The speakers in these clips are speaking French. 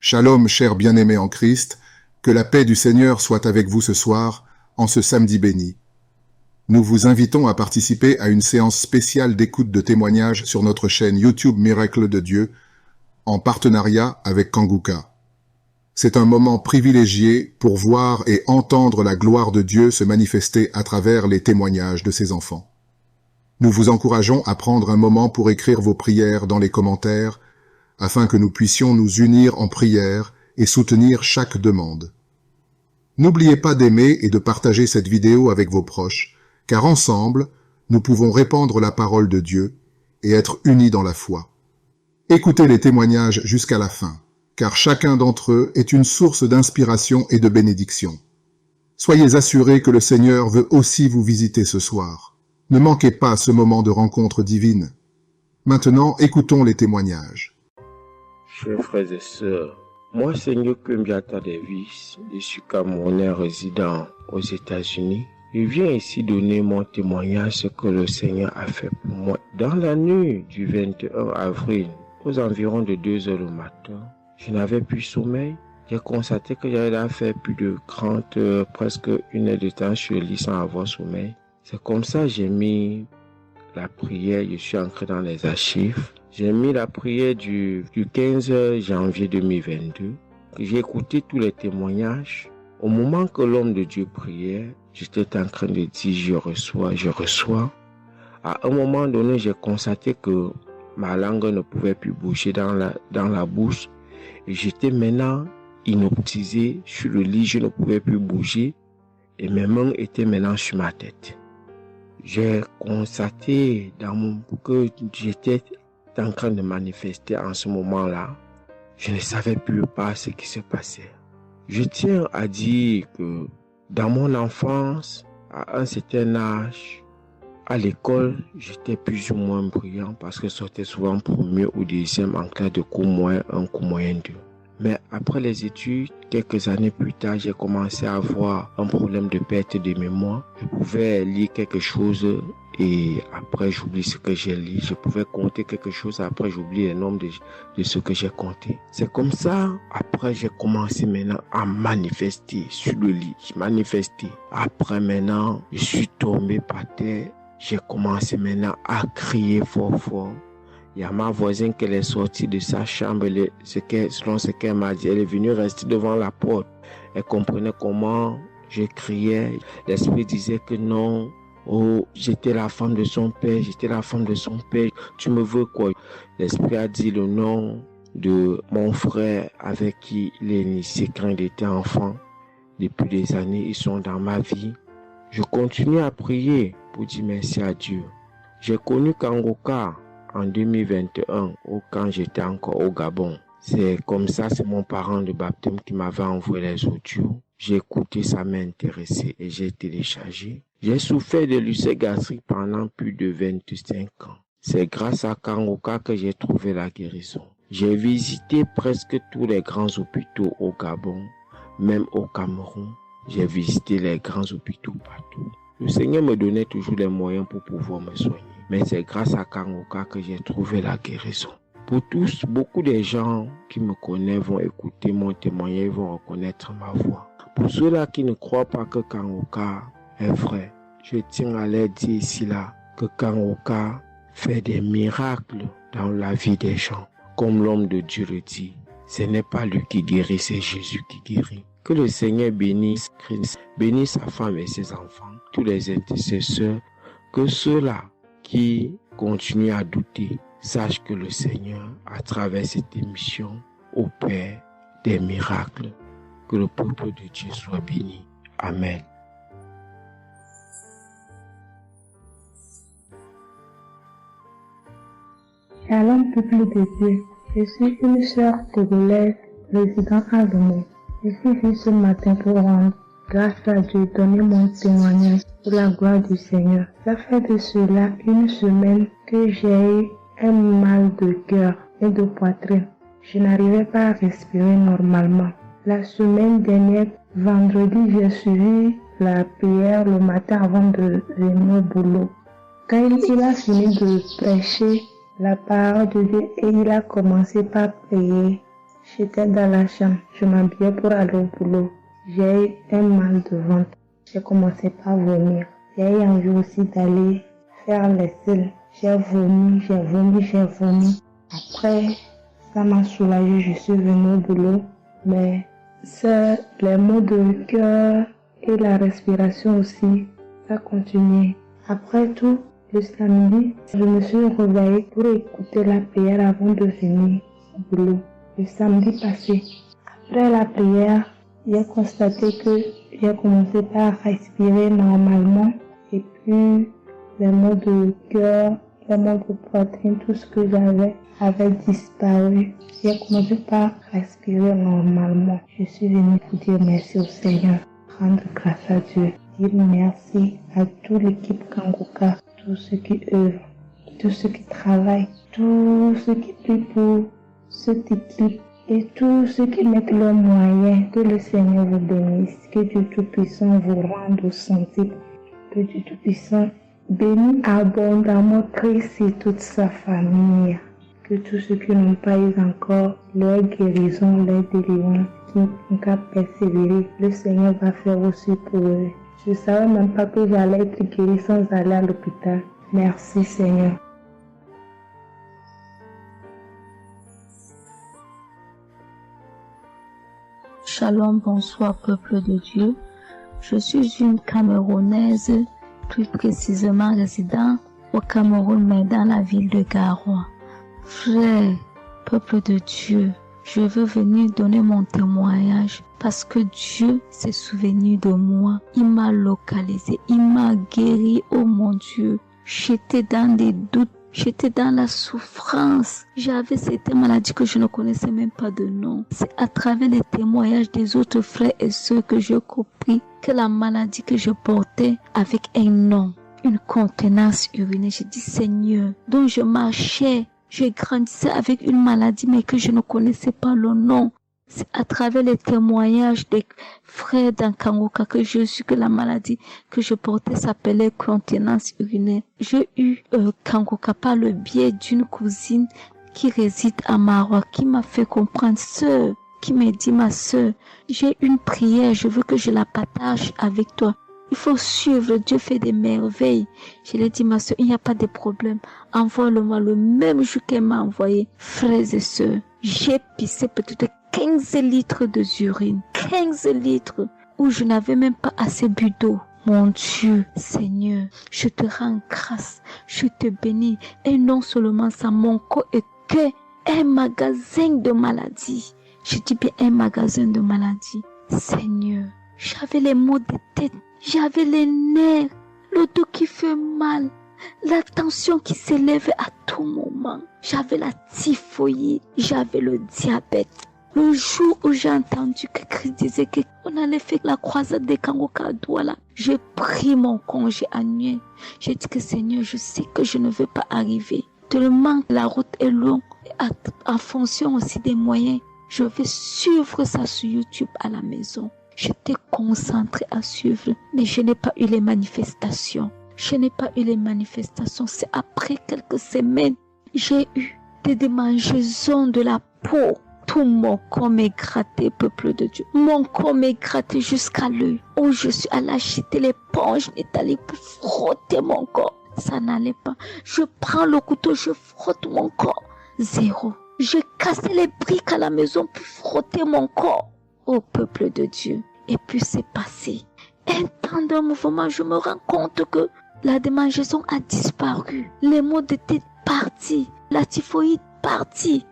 Shalom, chers bien-aimés en Christ, que la paix du Seigneur soit avec vous ce soir, en ce samedi béni. Nous vous invitons à participer à une séance spéciale d'écoute de témoignages sur notre chaîne YouTube Miracle de Dieu, en partenariat avec Kanguka. C'est un moment privilégié pour voir et entendre la gloire de Dieu se manifester à travers les témoignages de ses enfants. Nous vous encourageons à prendre un moment pour écrire vos prières dans les commentaires, afin que nous puissions nous unir en prière et soutenir chaque demande. N'oubliez pas d'aimer et de partager cette vidéo avec vos proches, car ensemble, nous pouvons répandre la parole de Dieu et être unis dans la foi. Écoutez les témoignages jusqu'à la fin, car chacun d'entre eux est une source d'inspiration et de bénédiction. Soyez assurés que le Seigneur veut aussi vous visiter ce soir. Ne manquez pas ce moment de rencontre divine. Maintenant, écoutons les témoignages. Chers frères et sœurs, moi Seigneur Kumbiata Davis, je suis Camerounais résident aux États-Unis. Je viens ici donner mon témoignage ce que le Seigneur a fait pour moi. Dans la nuit du 21 avril, aux environs de 2 heures du matin, je n'avais plus sommeil. J'ai constaté que j'avais là fait plus de 30 heures, presque 1 heure de temps sur le lit sans avoir sommeil. C'est comme ça que j'ai mis la prière, je suis entré dans les archives. J'ai mis la prière du 15 janvier 2022. J'ai écouté tous les témoignages. Au moment que l'homme de Dieu priait, j'étais en train de dire je reçois. À un moment donné, j'ai constaté que ma langue ne pouvait plus bouger dans la bouche. Et j'étais maintenant inoptisé sur le lit, je ne pouvais plus bouger. Et mes mains étaient maintenant sur ma tête. J'ai constaté que j'étais en train de manifester en ce moment-là. Je ne savais plus pas ce qui se passait. Je tiens à dire que dans mon enfance, à un certain âge, à l'école, j'étais plus ou moins brillant parce que je sortais souvent premier ou deuxième en classe de cours moyen 1, cours moyen 2. Mais après les études, quelques années plus tard, j'ai commencé à avoir un problème de perte de mémoire. Je pouvais lire quelque chose et après j'oublie ce que j'ai lu. Je pouvais compter quelque chose, après j'oublie les nombres de ce que j'ai compté. C'est comme ça, après j'ai commencé maintenant à manifester sur le lit. Je manifestais. Après maintenant, je suis tombé par terre. J'ai commencé maintenant à crier fort fort. Il y a ma voisine qui est sortie de sa chambre, selon ce qu'elle m'a dit, elle est venue rester devant la porte. Elle comprenait comment je criais. L'esprit disait que non, oh, j'étais la femme de son père, tu me veux quoi? L'esprit a dit le nom de mon frère avec qui il est initié quand il était enfant. Depuis des années, ils sont dans ma vie. Je continue à prier pour dire merci à Dieu. J'ai connu Kanguka en 2021, quand j'étais encore au Gabon. C'est comme ça, c'est mon parent de baptême qui m'avait envoyé les audios. J'ai écouté, ça m'a intéressé et j'ai téléchargé. J'ai souffert de l'ulcère gastrique pendant plus de 25 ans. C'est grâce à Kanguka que j'ai trouvé la guérison. J'ai visité presque tous les grands hôpitaux au Gabon, même au Cameroun. J'ai visité les grands hôpitaux partout. Le Seigneur me donnait toujours les moyens pour pouvoir me soigner. Mais c'est grâce à Kanguka que j'ai trouvé la guérison. Pour tous, beaucoup de gens qui me connaissent vont écouter mon témoignage et vont reconnaître ma voix. Pour ceux-là qui ne croient pas que Kanguka est vrai, je tiens à leur dire ici là que Kanguka fait des miracles dans la vie des gens. Comme l'homme de Dieu le dit, ce n'est pas lui qui guérit, c'est Jésus qui guérit. Que le Seigneur bénisse Christ, bénisse sa femme et ses enfants, tous les intercesseurs, que ceux-là qui continuent à douter, sachent que le Seigneur, à travers cette émission, opère des miracles. Que le peuple de Dieu soit béni. Amen. Shalom, peuple de Dieu. Je suis une sœur togolaise résidant à Lomé. Je suis venue ce matin pour rendre grâce à Dieu, donner mon témoignage pour la gloire du Seigneur. Ça fait de cela 1 semaine que j'ai eu un mal de cœur et de poitrine. Je n'arrivais pas à respirer normalement. La semaine dernière, vendredi, j'ai suivi la prière le matin avant de venir au boulot. Quand il a fini de prêcher la parole de Dieu et il a commencé par prier, J'étais dans la chambre, je m'habillais pour aller au boulot. J'ai eu un mal de ventre. J'ai commencé par vomir. J'ai eu envie aussi d'aller faire les selles. J'ai vomi. Après, ça m'a soulagée, je suis venue au boulot. Mais c'est les maux de cœur et la respiration aussi, ça continuait. Après tout, le samedi, je me suis réveillée pour écouter la prière avant de venir au boulot. Le samedi passé, après la prière, j'ai constaté que j'ai commencé par respirer normalement et puis les maux de cœur, les maux de poitrine, tout ce que j'avais avait disparu. J'ai commencé par respirer normalement. Je suis venue pour dire merci au Seigneur, rendre grâce à Dieu, dire merci à toute l'équipe Kangoka, tous ceux qui œuvrent, tous ceux qui travaillent, tous ceux qui prient pour cette équipe et tous ceux qui mettent leurs moyens. Que le Seigneur vous bénisse, que Dieu Tout-Puissant vous rende santé, que Dieu Tout-Puissant bénisse abondamment Christ et toute sa famille. Que tous ceux qui n'ont pas eu encore leur guérison, leur délivrance, qui n'ont qu'à persévérer, le Seigneur va faire aussi pour eux. Je ne savais même pas que j'allais être guérie sans aller à l'hôpital. Merci Seigneur. Shalom, bonsoir peuple de Dieu. Je suis une Camerounaise, plus précisément résident au Cameroun, mais dans la ville de Garoua. Frère, peuple de Dieu, je veux venir donner mon témoignage parce que Dieu s'est souvenu de moi. Il m'a localisé, il m'a guéri, oh mon Dieu. J'étais dans des doutes, j'étais dans la souffrance. J'avais cette maladie que je ne connaissais même pas de nom. C'est à travers les témoignages des autres frères et sœurs que j'ai compris que la maladie que je portais avec un nom, une contenance urinaire. J'ai dit Seigneur, dont je marchais, je grandissais avec une maladie mais que je ne connaissais pas le nom. C'est à travers les témoignages des frères d'Ankangoka que je suis que la maladie que je portais s'appelait contenance urinaire. J'ai eu Kangoka par le biais d'une cousine qui réside à Maroc, qui m'a fait comprendre, sœur, qui m'a dit ma sœur, j'ai une prière, je veux que je la partage avec toi. Il faut suivre, Dieu fait des merveilles. Je lui ai dit, ma soeur, il n'y a pas de problème. Envoie-le-moi le même jour qu'elle m'a envoyé. Frères et sœurs, j'ai pissé peut-être 15 litres d'urine. 15 litres où je n'avais même pas assez bu d'eau. Mon Dieu, Seigneur, je te rends grâce. Je te bénis. Et non seulement ça, mon corps est que un magasin de maladies. Je dis bien un magasin de maladies. Seigneur, j'avais les maux de tête. J'avais les nerfs, le dos qui fait mal, la tension qui s'élève à tout moment. J'avais la typhoïde, j'avais le diabète. Le jour où j'ai entendu que Christ disait qu'on allait faire la croisade des Kangoka à Douala, j'ai pris mon congé annuel. J'ai dit que Seigneur, je sais que je ne veux pas arriver. Tellement la route est longue, en fonction aussi des moyens. Je vais suivre ça sur YouTube à la maison. J'étais concentrée à suivre, mais je n'ai pas eu les manifestations. C'est après quelques semaines, j'ai eu des démangeaisons de la peau. Tout mon corps m'est gratté, peuple de Dieu. Mon corps m'est gratté jusqu'à l'œil. Où je suis allée acheter l'éponge, allée pour frotter mon corps. Ça n'allait pas. Je prends le couteau, je frotte mon corps. Zéro. J'ai cassé les briques à la maison pour frotter mon corps. Au peuple de Dieu. Et puis c'est passé. Un temps de mouvement, je me rends compte que la démangeaison a disparu. Les maux de tête partis. La typhoïde partie.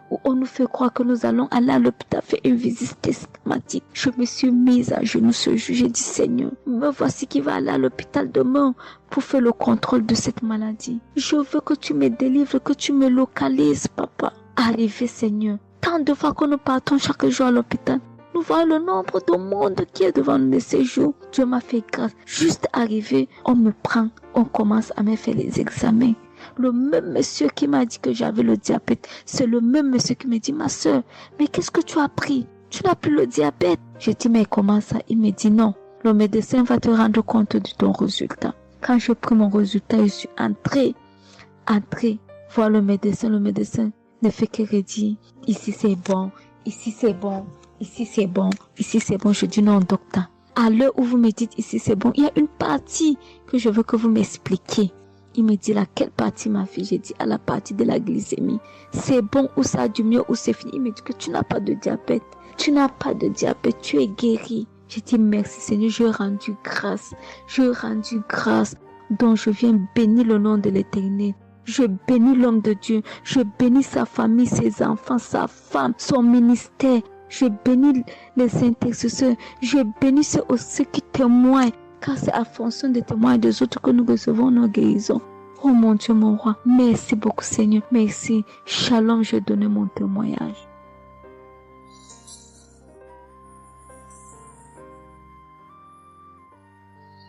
Où on nous fait croire que nous allons aller à l'hôpital faire une visite systématique. Je me suis mise à genoux ce jour. J'ai dit Seigneur, me voici qui va aller à l'hôpital demain pour faire le contrôle de cette maladie. Je veux que tu me délivres, que tu me localises, papa. Arrivé Seigneur. Tant de fois que nous partons chaque jour à l'hôpital. Nous voyons le nombre de monde qui est devant nous ces jours. Dieu m'a fait grâce. Juste arrivé, on me prend, on commence à me faire les examens. Le même monsieur qui m'a dit que j'avais le diabète, c'est le même monsieur qui me dit, ma soeur, mais qu'est-ce que tu as pris? Tu n'as plus le diabète. J'ai dit, mais comment ça? Il me dit, non, le médecin va te rendre compte de ton résultat. Quand j'ai pris mon résultat, je suis entrée voir le médecin ne fait que redire, ici c'est bon, ici c'est bon, ici c'est bon, ici c'est bon. Je dis non, docteur. À l'heure où vous me dites ici c'est bon, il y a une partie que je veux que vous m'expliquiez. Il me dit laquelle partie, ma fille? J'ai dit à la partie de la glycémie. C'est bon ou ça a du mieux ou c'est fini? Il me dit que tu n'as pas de diabète. Tu n'as pas de diabète, tu es guéri. J'ai dit merci Seigneur, je rendu grâce. Je rendu grâce. Donc je viens bénir le nom de l'Éternel. Je bénis l'homme de Dieu. Je bénis sa famille, ses enfants, sa femme, son ministère. Je bénis les intercesseurs. Je bénis ceux qui témoignent. Car c'est à fonction des témoins des autres que nous recevons nos guérisons. Oh mon Dieu, mon roi. Merci beaucoup Seigneur. Merci. Shalom, je donne mon témoignage.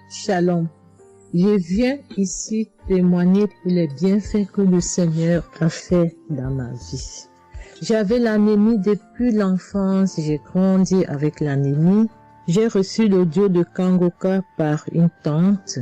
Shalom. Je viens ici témoigner pour les bienfaits que le Seigneur a fait dans ma vie. J'avais l'anémie depuis l'enfance, j'ai grandi avec l'anémie. J'ai reçu l'audio de Kangoka par une tante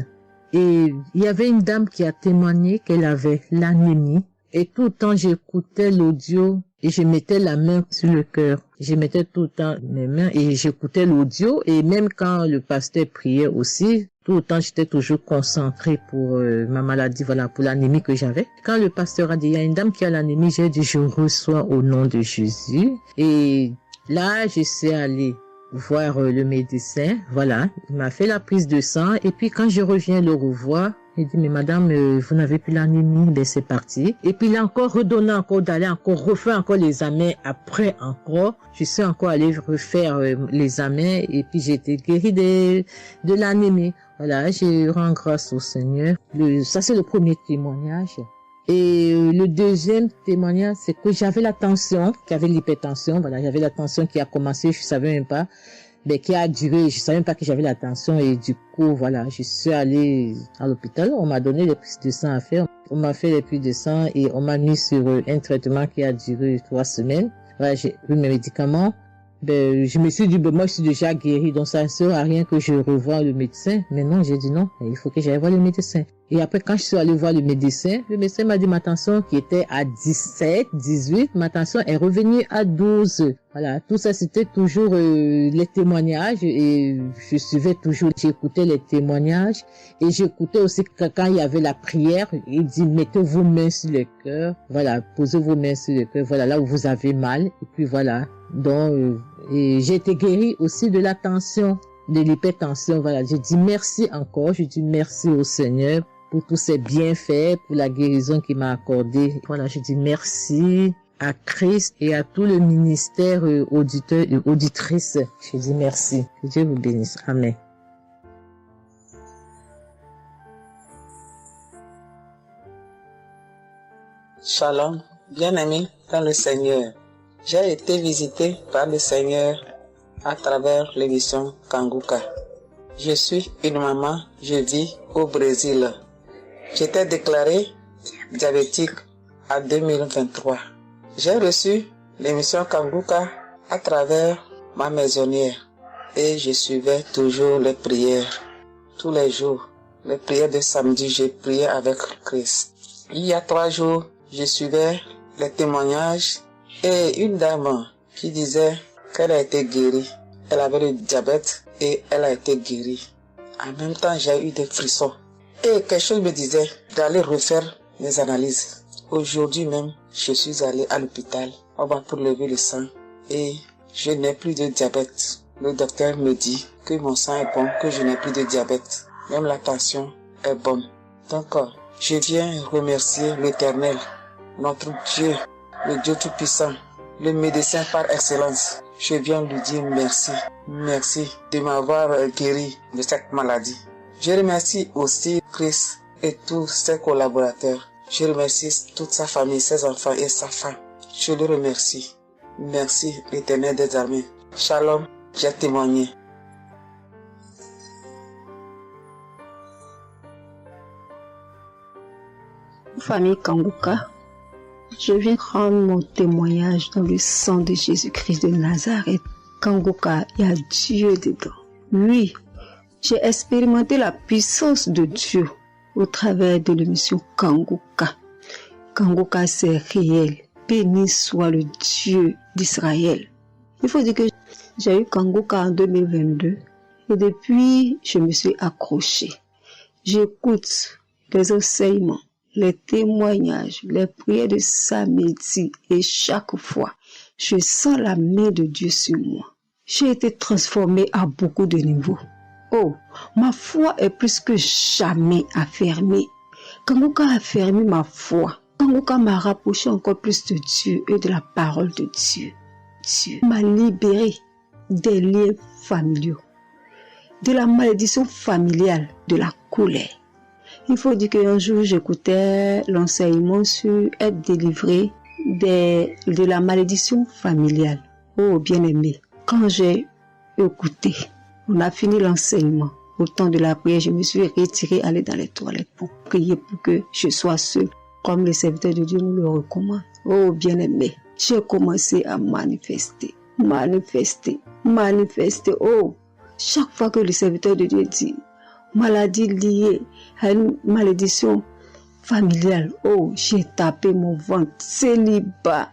et il y avait une dame qui a témoigné qu'elle avait l'anémie et tout le temps j'écoutais l'audio et je mettais la main sur le cœur. Je mettais tout le temps mes mains et j'écoutais l'audio et même quand le pasteur priait aussi, tout le temps j'étais toujours concentrée pour ma maladie, voilà, pour l'anémie que j'avais. Quand le pasteur a dit, il y a une dame qui a l'anémie, j'ai dit, je reçois au nom de Jésus. Et là, je suis allée voir le médecin, voilà, il m'a fait la prise de sang et puis quand je reviens le revoir, il dit mais madame vous n'avez plus l'anémie, ben c'est parti. Et puis il a encore redonné encore d'aller encore refaire encore les examens après encore, je suis encore allée refaire les examens et puis j'ai été guérie de l'anémie. Voilà, je rends grâce au Seigneur. Ça c'est le premier témoignage. Et le deuxième témoignage, c'est que j'avais la tension, j'avais l'hypertension, voilà, j'avais la tension qui a commencé, je savais même pas, mais qui a duré, je savais même pas que j'avais la tension et du coup, voilà, je suis allée à l'hôpital, on m'a donné les prises de sang à faire, on m'a fait les prises de sang et on m'a mis sur un traitement qui a duré 3 semaines. Voilà, j'ai pris mes médicaments. Ben, je me suis dit, ben, moi, je suis déjà guérie, donc ça ne sert à rien que je revoie le médecin. Mais non, j'ai dit non, il faut que j'aille voir le médecin. Et après, quand je suis allée voir le médecin m'a dit ma tension qui était à 17, 18, ma tension est revenue à 12. Voilà, tout ça, c'était toujours les témoignages et je suivais toujours, j'écoutais les témoignages et j'écoutais aussi que quand il y avait la prière, il dit, mettez vos mains sur le cœur, voilà, posez vos mains sur le cœur, voilà, là où vous avez mal, et puis voilà. Donc, et j'ai été guérie aussi de la tension, de l'hypertension. Voilà, je dis merci encore, je dis merci au Seigneur pour tous ses bienfaits, pour la guérison qu'il m'a accordée. Voilà, je dis merci à Christ et à tout le ministère auditeur et auditrice. Je dis merci. Que Dieu vous bénisse. Amen. Shalom, bien-aimé dans le Seigneur. J'ai été visité par le Seigneur à travers l'émission Kangoka. Je suis une maman, je vis au Brésil. J'étais déclarée diabétique en 2023. J'ai reçu l'émission Kangoka à travers ma maisonnière et je suivais toujours les prières. Tous les jours, les prières de samedi, j'ai prié avec Christ. Il y a 3 jours, je suivais les témoignages et une dame qui disait qu'elle a été guérie. Elle avait le diabète et elle a été guérie. En même temps, j'ai eu des frissons. Et quelque chose me disait d'aller refaire mes analyses. Aujourd'hui même, je suis allé à l'hôpital. On va pour lever le sang et je n'ai plus de diabète. Le docteur me dit que mon sang est bon, que je n'ai plus de diabète. Même la tension est bonne. Donc, je viens remercier l'Éternel, notre Dieu, le Dieu Tout-Puissant, le médecin par excellence. Je viens lui dire merci. Merci de m'avoir guéri de cette maladie. Je remercie aussi Christ et tous ses collaborateurs. Je remercie toute sa famille, ses enfants et sa femme. Je le remercie. Merci l'Éternel des armées. Shalom, j'ai témoigné. Famille Kangoka, je viens rendre mon témoignage dans le sang de Jésus-Christ de Nazareth. Kangoka, il y a Dieu dedans. Oui, j'ai expérimenté la puissance de Dieu au travers de l'émission Kangoka. Kangoka, c'est réel. Béni soit le Dieu d'Israël. Il faut dire que j'ai eu Kanguka en 2022 et depuis, je me suis accrochée. J'écoute les enseignements, les témoignages, les prières de samedi et chaque fois, je sens la main de Dieu sur moi. J'ai été transformée à beaucoup de niveaux. Oh, ma foi est plus que jamais affermie. Kanguka a affermi ma foi. Kanguka m'a rapproché encore plus de Dieu et de la parole de Dieu. Dieu m'a libéré des liens familiaux, de la malédiction familiale, de la colère. Il faut dire qu'un jour, j'écoutais l'enseignement sur être délivré de la malédiction familiale. Oh, bien-aimé, quand j'ai écouté, on a fini l'enseignement. Au temps de la prière, je me suis retirée, aller dans les toilettes pour prier pour que je sois seule, comme les serviteurs de Dieu nous le recommandent. Oh, bien-aimé, j'ai commencé à manifester. Oh, chaque fois que le serviteur de Dieu dit maladie liée à une malédiction familiale, oh, j'ai tapé mon ventre. Célibat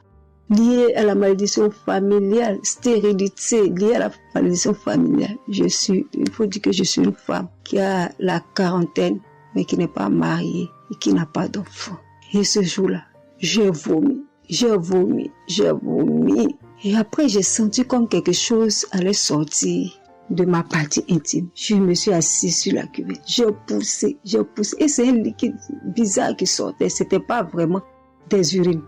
lié à la malédiction familiale, stérilité liée à la malédiction familiale. Il faut dire que je suis une femme qui a la quarantaine, mais qui n'est pas mariée et qui n'a pas d'enfant. Et ce jour-là, j'ai vomi. Et après, j'ai senti comme quelque chose allait sortir de ma partie intime. Je me suis assise sur la cuvette. J'ai poussé. Et c'est un liquide bizarre qui sortait. C'était pas vraiment des urines.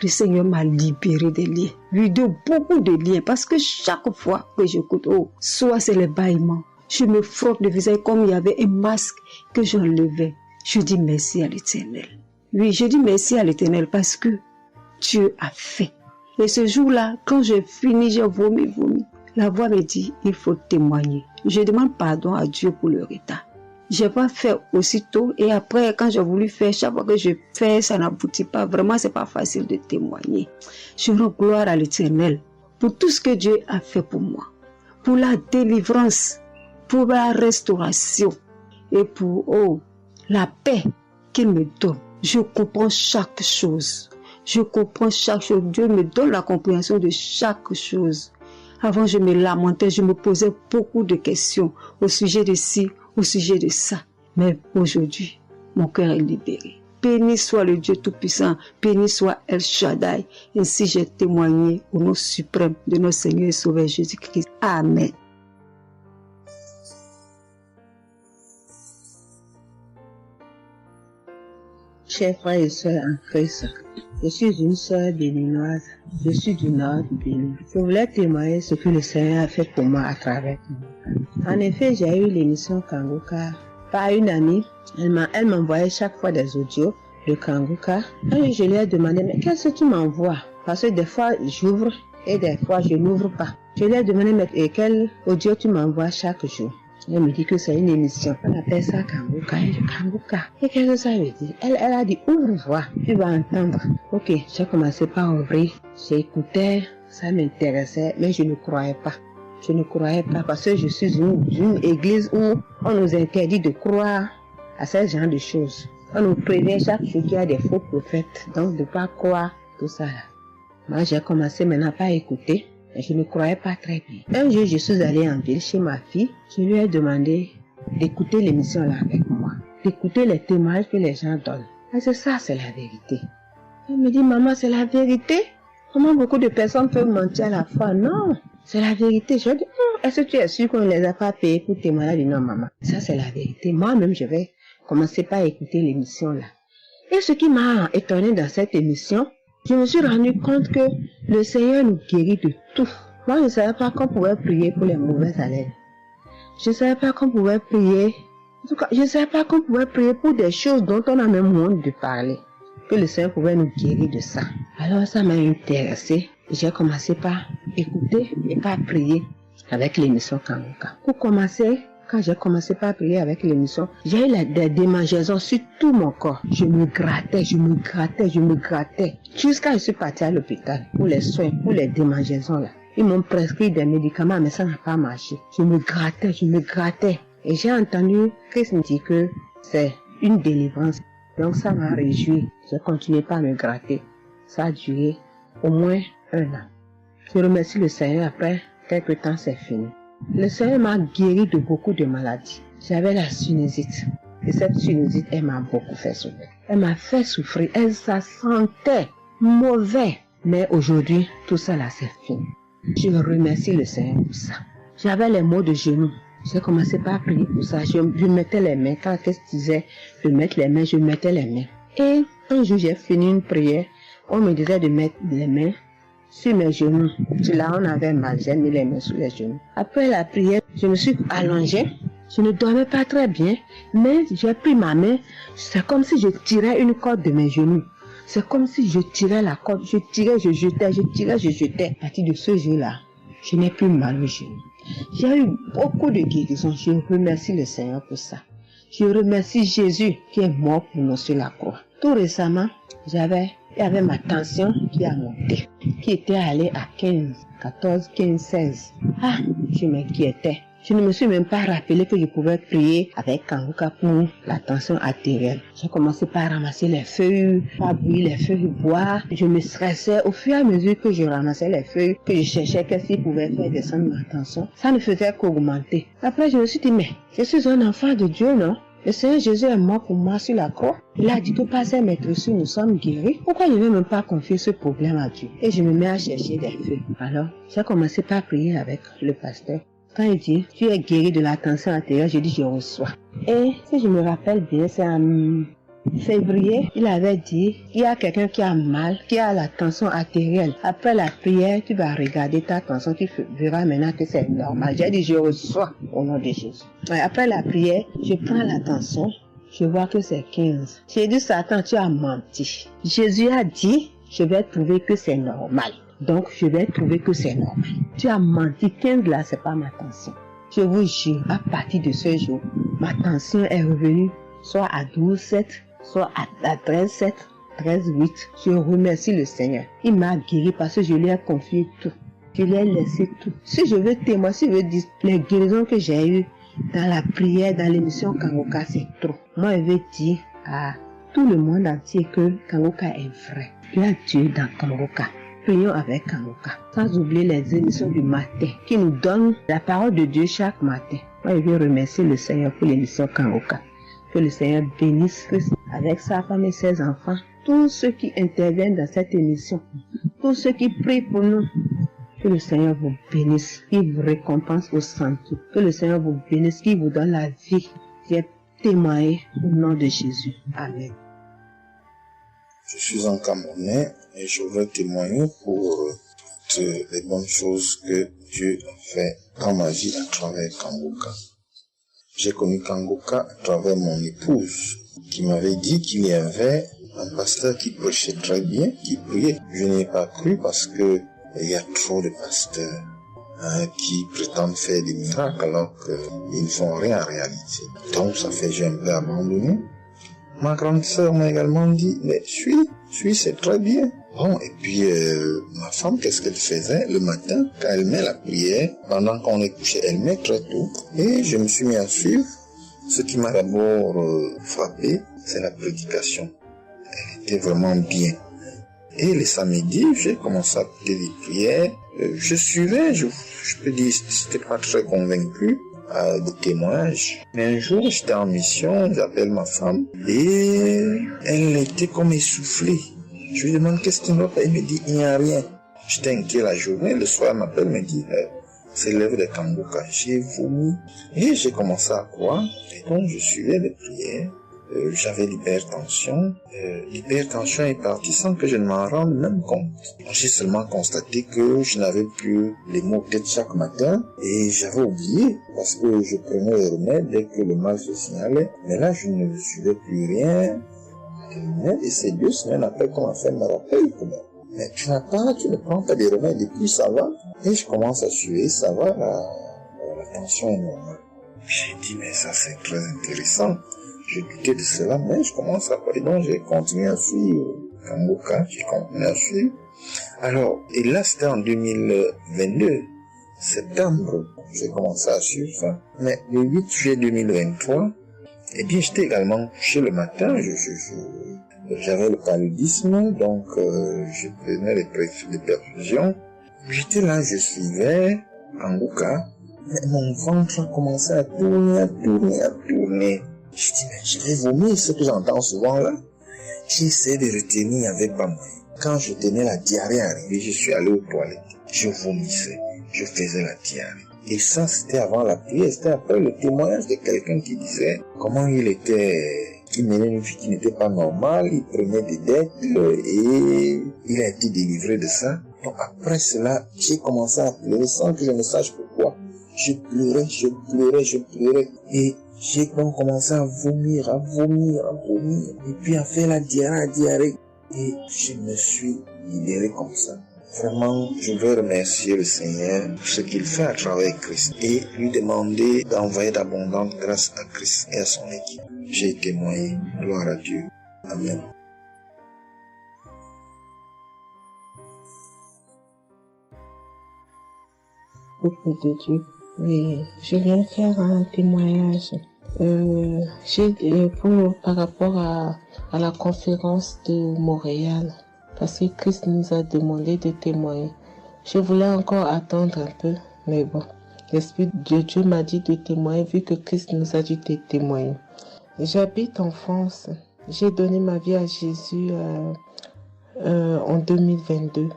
Le Seigneur m'a libéré des liens. Oui, de beaucoup de liens. Parce que chaque fois que j'écoute, oh, soit c'est les bâillements. Je me frotte le visage comme il y avait un masque que j'enlevais. Je dis merci à l'Éternel. Oui, je dis merci à l'Éternel parce que Dieu a fait. Et ce jour-là, quand j'ai fini, j'ai vomi. La voix me dit, il faut témoigner. Je demande pardon à Dieu pour le retard. Je n'ai pas fait aussitôt et après, quand j'ai voulu faire, chaque fois que je fais, ça n'aboutit pas. Vraiment, c'est pas facile de témoigner. Je rends gloire à l'Éternel pour tout ce que Dieu a fait pour moi. Pour la délivrance, pour la restauration et pour, la paix qu'il me donne. Je comprends chaque chose. Dieu me donne la compréhension de chaque chose. Avant, je me lamentais, je me posais beaucoup de questions au sujet de ci, au sujet de ça. Mais aujourd'hui, mon cœur est libéré. Béni soit le Dieu Tout-Puissant, béni soit El Shaddai. Ainsi j'ai témoigné au nom suprême de notre Seigneur et Sauveur Jésus-Christ. Amen. Chers frères et sœurs en Christ, je suis une sœur béninoise, je suis du nord du Bénin. Je voulais témoigner ce que le Seigneur a fait pour moi à travers Kanguka. En effet, j'ai eu l'émission Kanguka par une amie. Elle m'envoyait chaque fois des audios de Kanguka. Et je lui ai demandé, mais qu'est-ce que tu m'envoies? Parce que des fois, j'ouvre et des fois, je n'ouvre pas. Je lui ai demandé, mais quel audio tu m'envoies chaque jour? Elle me dit que c'est une émission. On appelle ça Kanguka. Kanguka. Et qu'est-ce que ça veut dire? Elle a dit, ouvre-voix, tu vas entendre. Ok, j'ai commencé par ouvrir. J'écoutais, ça m'intéressait, mais je ne croyais pas. Je ne croyais pas parce que je suis une église où on nous interdit de croire à ce genre de choses. On nous prévient chaque jour qu'il y a des faux prophètes, donc de ne pas croire tout ça là. Moi, j'ai commencé maintenant à écouter. Je ne croyais pas très bien. Un jour, je suis allée en ville chez ma fille. Je lui ai demandé d'écouter l'émission là avec moi, d'écouter les témoignages que les gens donnent. Parce que ça, c'est la vérité. Elle me dit, maman, c'est la vérité? Comment beaucoup de personnes peuvent mentir à la fois? Non, c'est la vérité. Je dis, est-ce que tu es sûr qu'on ne les a pas payés pour témoigner? Non, maman, ça c'est la vérité. Moi-même, je vais commencer par écouter l'émission là. Et ce qui m'a étonné dans cette émission, je me suis rendu compte que le Seigneur nous guérit de tout. Moi, je ne savais pas qu'on pouvait prier pour les mauvaises haleines. Je ne savais pas qu'on pouvait prier. En tout cas, je ne savais pas qu'on pouvait prier pour des choses dont on a même honte de parler. Que le Seigneur pouvait nous guérir de ça. Alors, ça m'a intéressé. J'ai commencé par écouter et par prier avec l'émission Kanguka. Pour commencer, quand j'ai commencé par prier avec l'émission, j'ai eu des démangeaisons sur tout mon corps. Je me grattais. Jusqu'à ce que je suis partie à l'hôpital pour les soins, pour les démangeaisons là. Ils m'ont prescrit des médicaments, mais ça n'a pas marché. Je me grattais. Et j'ai entendu Christ me dire que c'est une délivrance. Donc ça m'a réjoui. J'ai continué par me gratter. Ça a duré au moins 1 an. Je remercie le Seigneur, après quelques temps, c'est fini. Le Seigneur m'a guéri de beaucoup de maladies. J'avais la sinusite. Et cette sinusite, elle m'a beaucoup fait souffrir. Elle m'a fait souffrir. Ça sentait mauvais. Mais aujourd'hui, tout ça là, c'est fini. Je remercie le Seigneur pour ça. J'avais les maux de genoux. J'ai commencé par prier pour ça. Je mettais les mains. Quand qu'est-ce que disait de mettre les mains, je mettais les mains. Et un jour, j'ai fini une prière. On me disait de mettre les mains sur mes genoux. Là, on avait mal. J'ai mis les mains sur les genoux. Après la prière, je me suis allongée. Je ne dormais pas très bien, mais j'ai pris ma main. C'est comme si je tirais une corde de mes genoux. C'est comme si je tirais la corde. Je tirais, je jetais, je tirais, je jetais. À partir de ce jour-là, je n'ai plus mal aux genoux. J'ai eu beaucoup de guérisons. Je remercie le Seigneur pour ça. Je remercie Jésus qui est mort pour nous sur la croix. Tout récemment, il y avait ma tension qui a monté, qui était allée à 15, 14, 15, 16. Ah, je m'inquiétais. Je ne me suis même pas rappelé que je pouvais prier avec Kanguka pour la tension artérielle. J'ai commencé par ramasser les feuilles, par bouillir les feuilles de bois. Je me stressais au fur et à mesure que je ramassais les feuilles, que je cherchais qu'est-ce qui pouvait faire descendre ma tension. Ça ne faisait qu'augmenter. Après, je me suis dit, mais je suis un enfant de Dieu, non? Le Seigneur Jésus est mort pour moi sur la croix. Il a dit que par ses maîtresses, nous sommes guéris. Pourquoi je ne vais même pas confier ce problème à Dieu? Et je me mets à chercher des feuilles. Alors, j'ai commencé par prier avec le pasteur. Quand il dit, tu es guéri de la tension artérielle, je dis, je reçois. Et si je me rappelle bien, c'est en février, il avait dit, il y a quelqu'un qui a mal, qui a la tension artérielle. Après la prière, tu vas regarder ta tension, tu verras maintenant que c'est normal. J'ai dit, je reçois au nom de Jésus. Et après la prière, je prends la tension, je vois que c'est 15. J'ai dit, Satan, tu as menti. Jésus a dit, je vais trouver que c'est normal. Donc, je vais trouver que c'est normal. Tu as menti, 15 là, c'est pas ma tension. Je vous jure, à partir de ce jour, ma tension est revenue soit à 12,7, soit à 13,7, 13,8. Je remercie le Seigneur. Il m'a guéri parce que je lui ai confié tout. Je lui ai laissé tout. Si je veux témoigner, si je veux dire les guérisons que j'ai eues dans la prière, dans l'émission Kanguka, c'est trop. Moi, je veux dire à tout le monde entier que Kanguka est vrai. Il y a Dieu dans Kanguka. Prions avec Kanguka. Sans oublier les émissions du matin qui nous donnent la parole de Dieu chaque matin. Moi, je veux remercier le Seigneur pour l'émission Kanguka. Que le Seigneur bénisse Christ avec sa femme et ses enfants. Tous ceux qui interviennent dans cette émission. Tous ceux qui prient pour nous. Que le Seigneur vous bénisse. Qu'il vous récompense au centre. Que le Seigneur vous bénisse. Qu'il vous donne la vie. J'ai témoigné au nom de Jésus. Amen. Je suis un Camerounais et je veux témoigner pour toutes les bonnes choses que Dieu a fait dans ma vie à travers Kanguka. J'ai connu Kanguka à travers mon épouse qui m'avait dit qu'il y avait un pasteur qui prêchait très bien, qui priait. Je n'y ai pas cru parce que il y a trop de pasteurs qui prétendent faire des miracles alors qu'ils ne font rien en réalité. Donc ça fait que j'ai un peu abandonné. Ma grande sœur m'a également dit, mais suis, c'est très bien. Bon, et puis ma femme, qu'est-ce qu'elle faisait le matin quand elle met la prière, pendant qu'on est couché, elle met très tôt. Et je me suis mis à suivre. Ce qui m'a d'abord frappé, c'est la prédication. Elle était vraiment bien. Et les samedis, j'ai commencé à écouter les prières. Je suivais, je peux dire, j'étais pas très convaincu de témoignages. Mais un jour, j'étais en mission, j'appelle ma femme, et elle était comme essoufflée. Je lui demande qu'est-ce qui ne va pas, elle me dit, il n'y a rien. J'étais inquiet la journée, le soir, elle m'appelle, me dit, c'est l'œuvre de Kanguka. J'ai vomi, et j'ai commencé à croire, et donc je suivais les prières. J'avais l'hypertension. L'hypertension est partie sans que je ne m'en rende même compte. J'ai seulement constaté que je n'avais plus les maux de tête chaque matin et j'avais oublié parce que je prenais les remèdes dès que le mal se signalait. Mais là, je ne suivais plus rien. Et c'est 2 semaines après qu'on m'a fait me rappeler que mais tu ne prends pas des remèdes et puis ça va. Et je commence à suivre, ça va, la tension est normale. J'ai dit, mais ça c'est très intéressant. J'ai douté de cela, mais je commence à parler, donc j'ai continué à suivre Kanguka, j'ai continué à suivre. Alors, et là c'était en 2022, septembre, j'ai commencé à suivre ça. Mais le 8 juillet 2023, eh bien j'étais également couché le matin, j'avais le paludisme, donc je prenais les perfusions. J'étais là, je suivais Kanguka, mais mon ventre a commencé à tourner. Je dis, mais je vais vomir, ce que j'entends souvent là. J'ai essayé de retenir, il n'y avait pas moyen. Quand je tenais la diarrhée arrivée, je suis allé aux toilettes. Je vomissais, je faisais la diarrhée. Et ça, c'était avant la prière, c'était après le témoignage de quelqu'un qui disait comment il menait une vie qui n'était pas normale, il prenait des dettes et il a été délivré de ça. Donc après cela, j'ai commencé à pleurer sans que je ne sache pourquoi. Je pleurais et j'ai donc commencé à vomir. Et puis à faire la diarrhée. Et je me suis libéré comme ça. Vraiment, je veux remercier le Seigneur pour ce qu'il fait à travers Christ et lui demander d'envoyer d'abondantes grâces à Christ et à son équipe. J'ai témoigné. Gloire à Dieu. Amen. Peuple de Dieu. Oui, je viens faire un témoignage. Par rapport à la conférence de Montréal, parce que Christ nous a demandé de témoigner. Je voulais encore attendre un peu, mais bon, l'Esprit de Dieu m'a dit de témoigner vu que Christ nous a dit de témoigner. J'habite en France. J'ai donné ma vie à Jésus en 2022.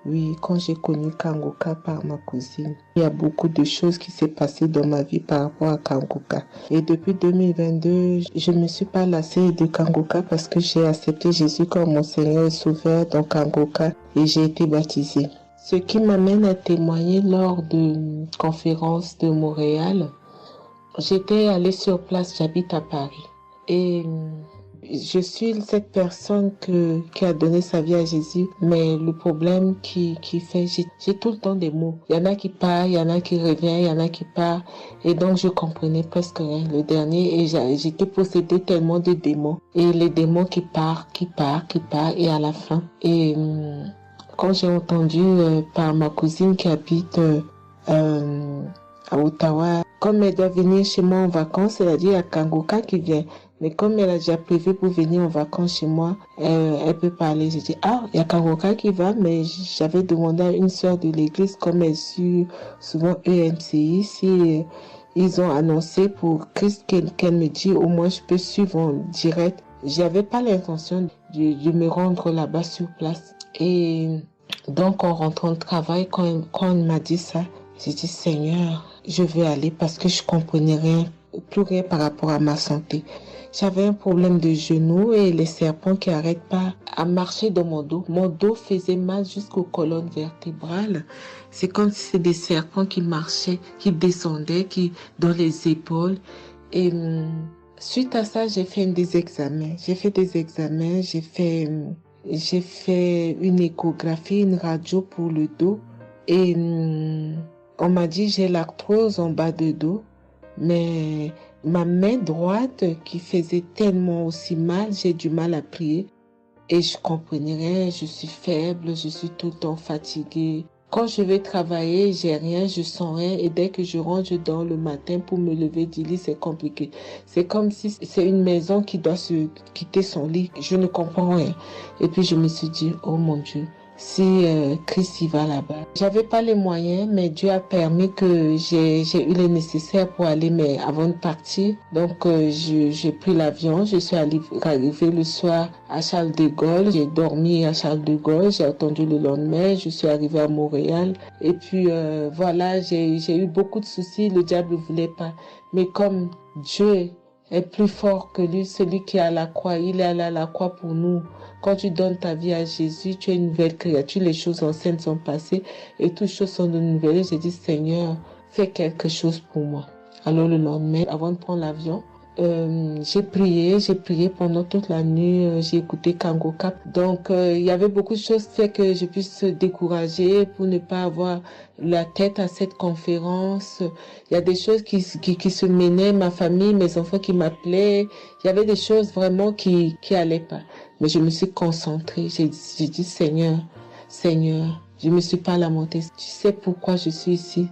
Oui, quand j'ai connu Kanguka par ma cousine. Il y a beaucoup de choses qui s'est passées dans ma vie par rapport à Kanguka. Et depuis 2022, je ne me suis pas lassée de Kanguka parce que j'ai accepté Jésus comme mon Seigneur et Sauveur dans Kanguka et j'ai été baptisée. Ce qui m'amène à témoigner lors de conférence de Montréal, j'étais allée sur place, j'habite à Paris. Et je suis cette personne qui a donné sa vie à Jésus, mais le problème qui fait, j'ai tout le temps des mots. Il y en a qui partent, il y en a qui reviennent, il y en a qui partent. Et donc, je comprenais presque rien. Le dernier, et j'étais possédée tellement de démons. Et les démons qui partent, et à la fin. Et quand j'ai entendu par ma cousine qui habite à Ottawa, comme elle doit venir chez moi en vacances, elle a dit à Kanguka qui vient. Mais comme elle a déjà prévu pour venir en vacances chez moi, elle peut parler. J'ai dit, il y a Kanguka qui va, mais j'avais demandé à une sœur de l'église, comme elle suit souvent EMCI, si ils ont annoncé pour Christ qu'elle me dit, au moins je peux suivre en direct. J'avais pas l'intention de me rendre là-bas sur place. Et donc, en rentrant de travail, quand elle m'a dit ça, j'ai dit, Seigneur, je vais aller parce que je comprenais plus rien par rapport à ma santé. J'avais un problème de genou et les serpents qui n'arrêtent pas à marcher dans mon dos. Mon dos faisait mal jusqu'aux colonnes vertébrales. C'est comme si c'était des serpents qui marchaient, qui descendaient, dans les épaules. Et suite à ça, j'ai fait des examens. J'ai fait une échographie, une radio pour le dos. Et on m'a dit j'ai l'arthrose en bas de dos. Mais ma main droite qui faisait tellement aussi mal, j'ai du mal à prier. Et je comprenais rien, je suis faible, je suis tout le temps fatiguée. Quand je vais travailler, j'ai rien, je sens rien. Et dès que je rentre, je dors le matin pour me lever du lit, c'est compliqué. C'est comme si c'est une maison qui doit se quitter son lit. Je ne comprends rien. Et puis je me suis dit, oh mon Dieu, si Christ y va là-bas. J'avais pas les moyens, mais Dieu a permis que j'ai eu les nécessaires pour aller, mais avant de partir. Donc j'ai pris l'avion, je suis arrivée le soir à Charles de Gaulle, j'ai dormi à Charles de Gaulle, j'ai attendu le lendemain, je suis arrivée à Montréal. Et puis voilà, j'ai eu beaucoup de soucis, le diable ne voulait pas. Mais comme Dieu est plus fort que lui, celui qui est à la croix, il est allé à la croix pour nous. Quand tu donnes ta vie à Jésus, tu es une nouvelle créature, les choses anciennes sont passées et toutes choses sont de nouvelles. J'ai dit, Seigneur, fais quelque chose pour moi. Alors le lendemain, avant de prendre l'avion, j'ai prié pendant toute la nuit, j'ai écouté Kanguka. Donc il y avait beaucoup de choses qui fait que je puisse se décourager pour ne pas avoir la tête à cette conférence. Il y a des choses qui se menaient, ma famille, mes enfants qui m'appelaient. Il y avait des choses vraiment qui allaient pas. Mais je me suis concentrée. J'ai dit, Seigneur, je me suis pas lamentée. Tu sais pourquoi je suis ici.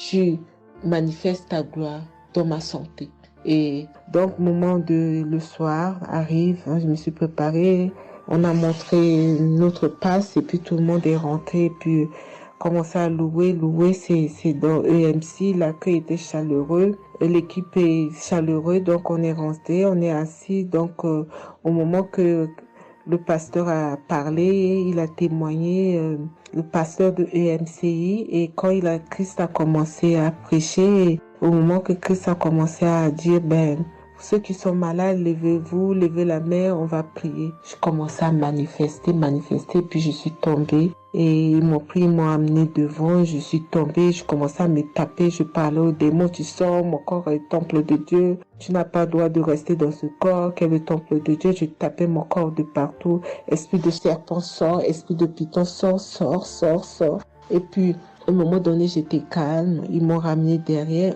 Tu manifestes ta gloire dans ma santé. Et donc, le soir arrive, je me suis préparée. On a montré notre passe et puis tout le monde est rentré. Et puis, commencé à louer. C'est dans EMC, l'accueil était chaleureux, l'équipe est chaleureuse, donc on est resté, on est assis. Donc au moment que le pasteur a parlé, il a témoigné, le pasteur de EMCI, et quand Christ a commencé à prêcher, au moment que Christ a commencé à dire, ceux qui sont malades, levez-vous, levez la main, on va prier. Je commençais à manifester, puis je suis tombée. Et ils m'ont pris, ils m'ont amené devant, je suis tombée, je commençais à me taper, je parlais aux démons, tu sors, mon corps est le temple de Dieu, tu n'as pas le droit de rester dans ce corps, qui est le temple de Dieu, je tapais mon corps de partout, esprit de serpent sort, esprit de python sort. Et puis, à un moment donné, j'étais calme, ils m'ont ramené derrière,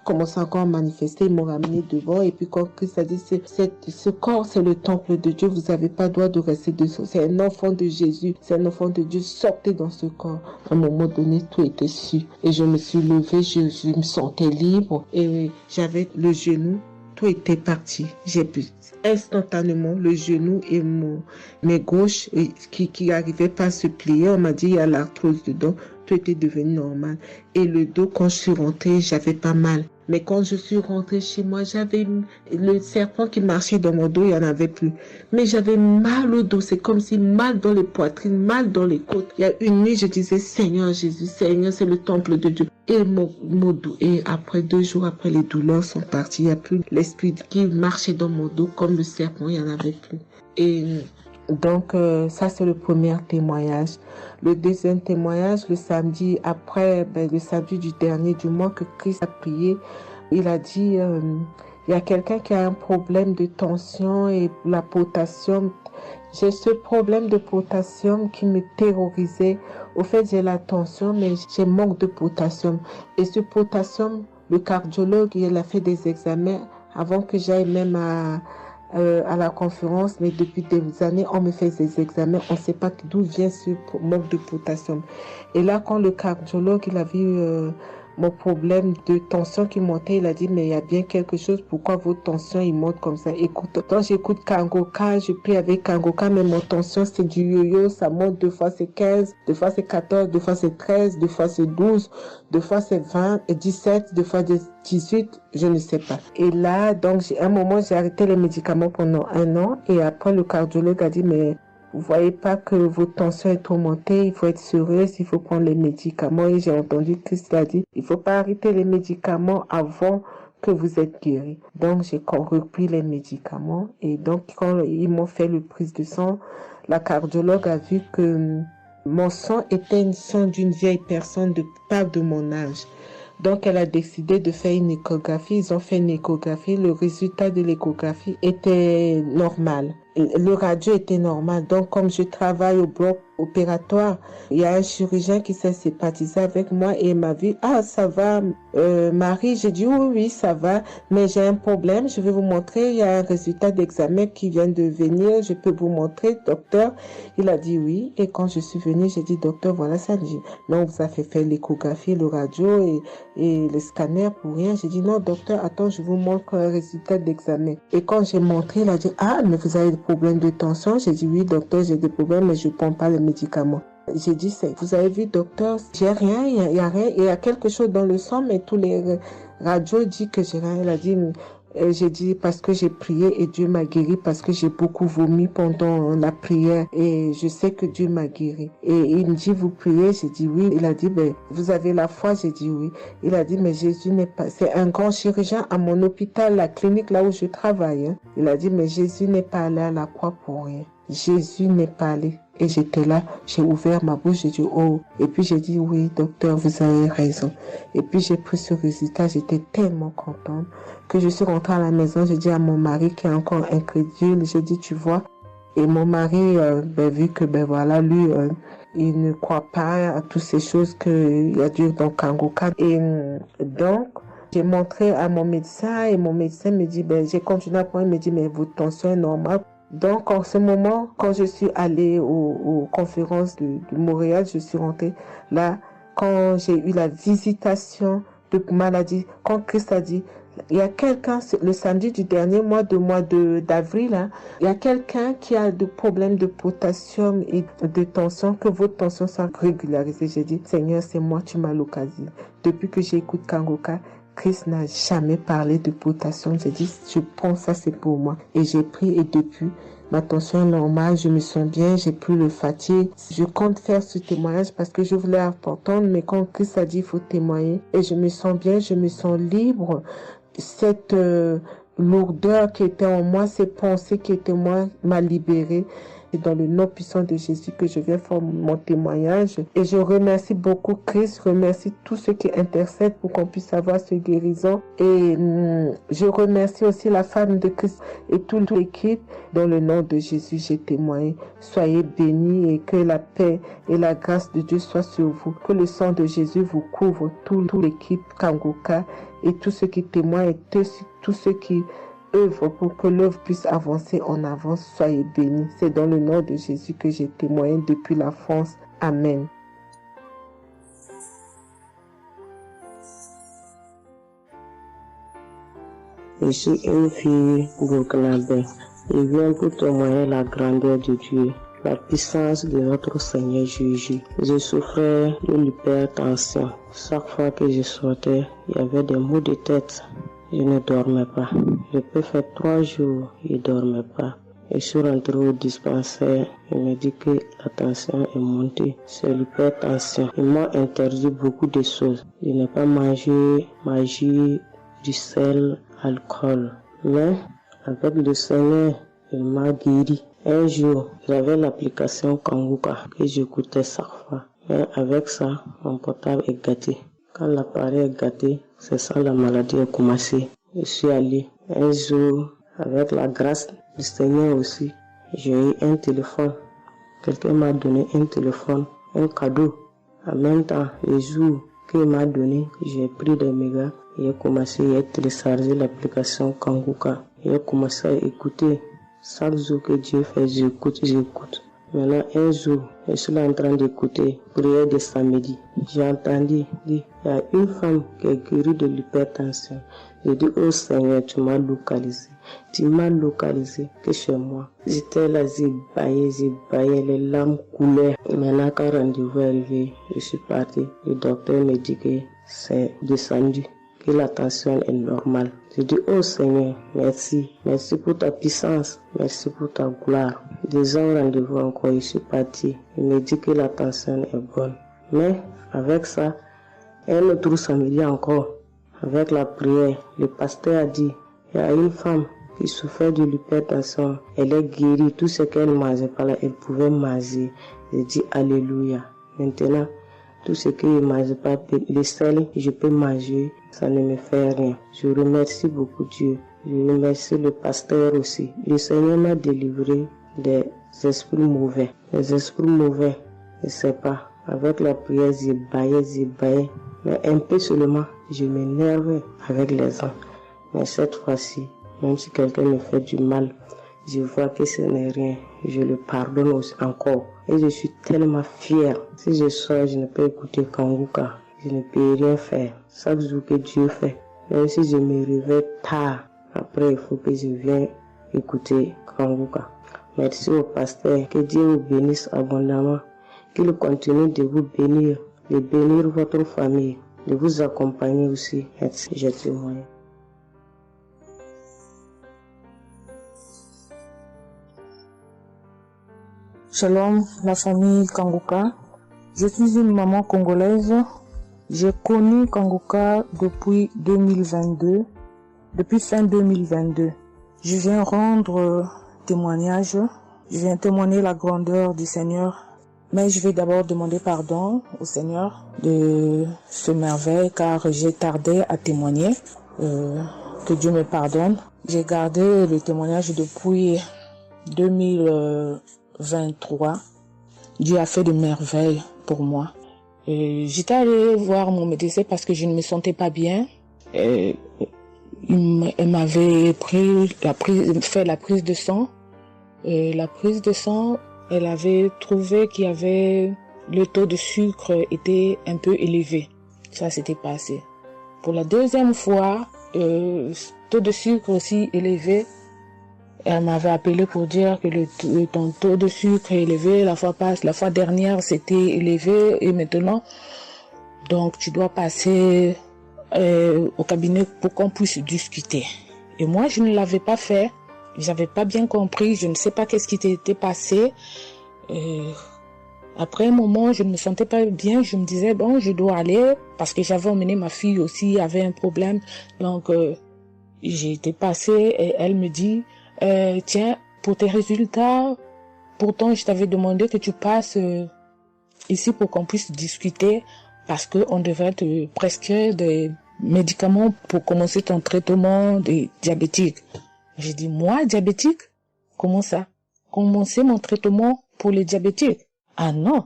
commençant encore à manifester, ils m'ont ramené devant, et puis quand Christ a dit, ce corps, c'est le temple de Dieu, vous n'avez pas le droit de rester dessous, c'est un enfant de Jésus, c'est un enfant de Dieu, sortez dans ce corps. À un moment donné, tout était su, et je me suis levée, je me sentais libre, et j'avais le genou, tout était parti, j'ai pu instantanément le genou et mes gauches qui n'arrivaient pas à se plier, on m'a dit il y a l'arthrose dedans, tout était devenu normal. Et le dos, quand je suis rentrée, j'avais pas mal. Mais quand je suis rentrée chez moi, j'avais le serpent qui marchait dans mon dos, il n'y en avait plus. Mais j'avais mal au dos, c'est comme si mal dans les poitrines, mal dans les côtes. Il y a une nuit, je disais, Seigneur Jésus, Seigneur, c'est le temple de Dieu. Et mon dos, et après 2 jours après, les douleurs sont parties. Il n'y a plus l'esprit qui marchait dans mon dos comme le serpent, il n'y en avait plus. Et donc, ça, c'est le premier témoignage. Le deuxième témoignage, le samedi après, le samedi du dernier du mois que Christ a prié, il a dit, il y a quelqu'un qui a un problème de tension et la potassium. J'ai ce problème de potassium qui me terrorisait. Au fait, j'ai la tension, mais j'ai manque de potassium. Et ce potassium, le cardiologue, il a fait des examens avant que j'aille même à la conférence, mais depuis des années, on me fait des examens, on ne sait pas d'où vient ce manque de potassium. Et là, quand le cardiologue, il a vu mon problème de tension qui montait, il a dit, mais il y a bien quelque chose, pourquoi votre tension, il monte comme ça? Écoute, quand j'écoute Kangoka, je prie avec Kangoka, mais mon tension, c'est du yo-yo, ça monte, 2 fois c'est 15, 2 fois c'est 14, 2 fois c'est 13, 2 fois c'est 12, 2 fois c'est 20, et 17, 2 fois 18, je ne sais pas. Et là, donc, à un moment, j'ai arrêté les médicaments pendant 1 an, et après, le cardiologue a dit, mais vous voyez pas que votre tension est trop montée, il faut être sérieuse, il faut prendre les médicaments. Et j'ai entendu Christ a dit, il faut pas arrêter les médicaments avant que vous êtes guéri. Donc, j'ai repris les médicaments. Et donc, quand ils m'ont fait le prise de sang, la cardiologue a vu que mon sang était un sang d'une vieille personne, pas de mon âge. Donc, elle a décidé de faire une échographie. Ils ont fait une échographie. Le résultat de l'échographie était normal. Le radio était normal. Donc, comme je travaille au bloc opératoire, il y a un chirurgien qui s'est sympathisé avec moi et il m'a dit, ah, ça va, Marie? J'ai dit, oui, ça va, mais j'ai un problème. Je vais vous montrer. Il y a un résultat d'examen qui vient de venir. Je peux vous montrer, docteur? Il a dit oui. Et quand je suis venue, j'ai dit, docteur, voilà ça. Dit, non, vous avez fait l'échographie, le radio et le scanner pour rien. J'ai dit, non, docteur, attends, je vous montre un résultat d'examen. Et quand j'ai montré, il a dit, ah, mais vous avez des problèmes de tension? J'ai dit, oui, docteur, j'ai des problèmes, mais je ne prends pas les médicaments. J'ai dit, vous avez vu, docteur, j'ai rien, il y a rien, il y a quelque chose dans le sang, mais tous les radios disent que j'ai rien. Elle a dit, j'ai dit parce que j'ai prié et Dieu m'a guéri, parce que j'ai beaucoup vomi pendant la prière et je sais que Dieu m'a guéri. Et il me dit, vous priez? J'ai dit oui. Il a dit, vous avez la foi? J'ai dit oui. Il a dit, mais Jésus n'est pas, c'est un grand chirurgien à mon hôpital, la clinique là où je travaille. Hein. Il a dit, mais Jésus n'est pas allé à la croix pour rien. Jésus n'est pas allé. Et j'étais là, j'ai ouvert ma bouche, j'ai dit oh. Et puis j'ai dit oui, docteur, vous avez raison. Et puis j'ai pris ce résultat, j'étais tellement contente que je suis rentrée à la maison, j'ai dit à mon mari qui est encore incrédule, j'ai dit tu vois. Et mon mari, vu que voilà, lui, il ne croit pas à toutes ces choses qu'il y a Dieu dans Kangoka. Et donc, j'ai montré à mon médecin et mon médecin me dit, j'ai continué à prendre, il me dit, mais votre tension est normale. Donc, en ce moment, quand je suis allée aux conférences de Montréal, je suis rentrée là, quand j'ai eu la visitation de maladie, quand Christ a dit, Il y a quelqu'un, le samedi du dernier mois d'avril, hein, il y a quelqu'un qui a des problèmes de potassium et de tension, que votre tension soit régularisée. J'ai dit, Seigneur, c'est moi, tu m'as localisé. Depuis que j'écoute Kangoka, Christ n'a jamais parlé de potassium. J'ai dit, je pense ça, c'est pour moi. Et j'ai pris et depuis, ma tension est normale, je me sens bien, j'ai plus le fatigue. Je compte faire ce témoignage parce que je voulais entendre, mais quand Christ a dit, il faut témoigner. Et je me sens bien, je me sens libre. Cette lourdeur qui était en moi, ces pensées qui étaient en moi, m'a libérée. C'est dans le nom puissant de Jésus que je viens faire mon témoignage. Et je remercie beaucoup Christ, je remercie tous ceux qui intercèdent pour qu'on puisse avoir ce guérison. Et je remercie aussi la femme de Christ et toute l'équipe. Dans le nom de Jésus, j'ai témoigné. Soyez bénis et que la paix et la grâce de Dieu soient sur vous. Que le sang de Jésus vous couvre, toute l'équipe Kangoka et tous ceux qui témoignent et tous ceux qui œuvre pour que l'œuvre puisse avancer en avant. Soyez bénis. C'est dans le nom de Jésus que j'ai témoigné depuis la France. Amen. Je suis une fille burkinabé. Je viens pour témoigner la grandeur de Dieu, la puissance de notre Seigneur Jésus. Je souffrais de l'hypertension. Chaque fois que je sortais, il y avait des maux de tête. Je ne dormais pas. Je peux faire 3 jours, je ne dormais pas. Et je suis rentré au dispensaire. Il m'a dit que la tension est montée. C'est l'hypertension. Ils m'ont interdit beaucoup de choses. Je n'ai pas mangé, du sel, alcool. Mais avec le Seigneur, il m'a guéri. Un jour, j'avais l'application Kangoka que j'écoutais chaque fois. Mais avec ça, mon portable est gâté. Quand l'appareil est gâté, c'est ça la maladie a commencé. Je suis allé un jour, avec la grâce du Seigneur aussi, j'ai eu un téléphone. Quelqu'un m'a donné un téléphone, un cadeau. En même temps, le jour qu'il m'a donné, j'ai pris des mégas et j'ai commencé à télécharger l'application Kangoka. J'ai commencé à écouter. Chaque jour que Dieu fait, j'écoute. Maintenant, un jour, je suis en train d'écouter prière de samedi. J'ai entendu dire, il y a une femme qui est guérie de l'hypertension. J'ai dit, oh Seigneur, tu m'as localisé. Tu m'as localisé que chez moi. J'étais là, j'ai baillé, les larmes coulaient. Maintenant, quand le rendez-vous est arrivé, je suis parti. Le docteur me dit que c'est descendu, que la tension est normale. Je dis, oh Seigneur, merci. Merci pour ta puissance. Merci pour ta gloire. Déjà au rendez-vous encore, je suis parti. Il me dit que la tension est bonne. Mais avec ça, un autre samedi encore, avec la prière, le pasteur a dit, il y a une femme qui souffrait de l'hypertension. Elle est guérie. Tout ce qu'elle ne mangeait pas là, elle pouvait manger. J'ai dit, alléluia. Maintenant, tout ce que je ne mange pas, le sel, je peux manger, ça ne me fait rien. Je remercie beaucoup Dieu. Je remercie le pasteur aussi. Le Seigneur m'a délivré des esprits mauvais. Les esprits mauvais, je ne sais pas. Avec la prière, j'ai baillé. Mais un peu seulement, je m'énerve avec les gens. Mais cette fois-ci, même si quelqu'un me fait du mal, je vois que ce n'est rien. Je le pardonne aussi encore. Et je suis tellement fière. Si je sors, je ne peux écouter Kangoka. Je ne peux rien faire. Chaque jour que Dieu fait. Même si je me réveille tard, après il faut que je vienne écouter Kangoka. Merci au pasteur. Que Dieu vous bénisse abondamment. Qu'il continue de vous bénir, de bénir votre famille, de vous accompagner aussi. Merci, je témoigne. Shalom, la famille Kangoka. Je suis une maman congolaise. J'ai connu Kangoka depuis 2022, depuis fin 2022. Je viens rendre témoignage. Je viens témoigner la grandeur du Seigneur. Mais je vais d'abord demander pardon au Seigneur de ce merveille car j'ai tardé à témoigner. Que Dieu me pardonne. J'ai gardé le témoignage depuis 2023. Dieu a fait de merveilles pour moi. J'étais allée voir mon médecin parce que je ne me sentais pas bien. Elle m'avait fait la prise de sang. La prise de sang, elle avait trouvé qu'il y avait le taux de sucre était un peu élevé. Ça s'était passé. Pour la deuxième fois, taux de sucre aussi élevé. Elle m'avait appelé pour dire que ton taux de sucre est élevé, la fois dernière c'était élevé et maintenant, donc tu dois passer au cabinet pour qu'on puisse discuter. Et moi, je ne l'avais pas fait, j'avais pas bien compris, je ne sais pas qu'est-ce qui était passé. Après un moment, je ne me sentais pas bien, je me disais, bon, je dois aller, parce que j'avais emmené ma fille aussi, avait un problème. Donc, j'ai été passée et elle me dit, tiens, pour tes résultats, pourtant je t'avais demandé que tu passes ici pour qu'on puisse discuter, parce qu'on devrait te prescrire des médicaments pour commencer ton traitement de diabétique. J'ai dit, moi, diabétique? Comment ça? Commencer mon traitement pour les diabétiques? Ah non.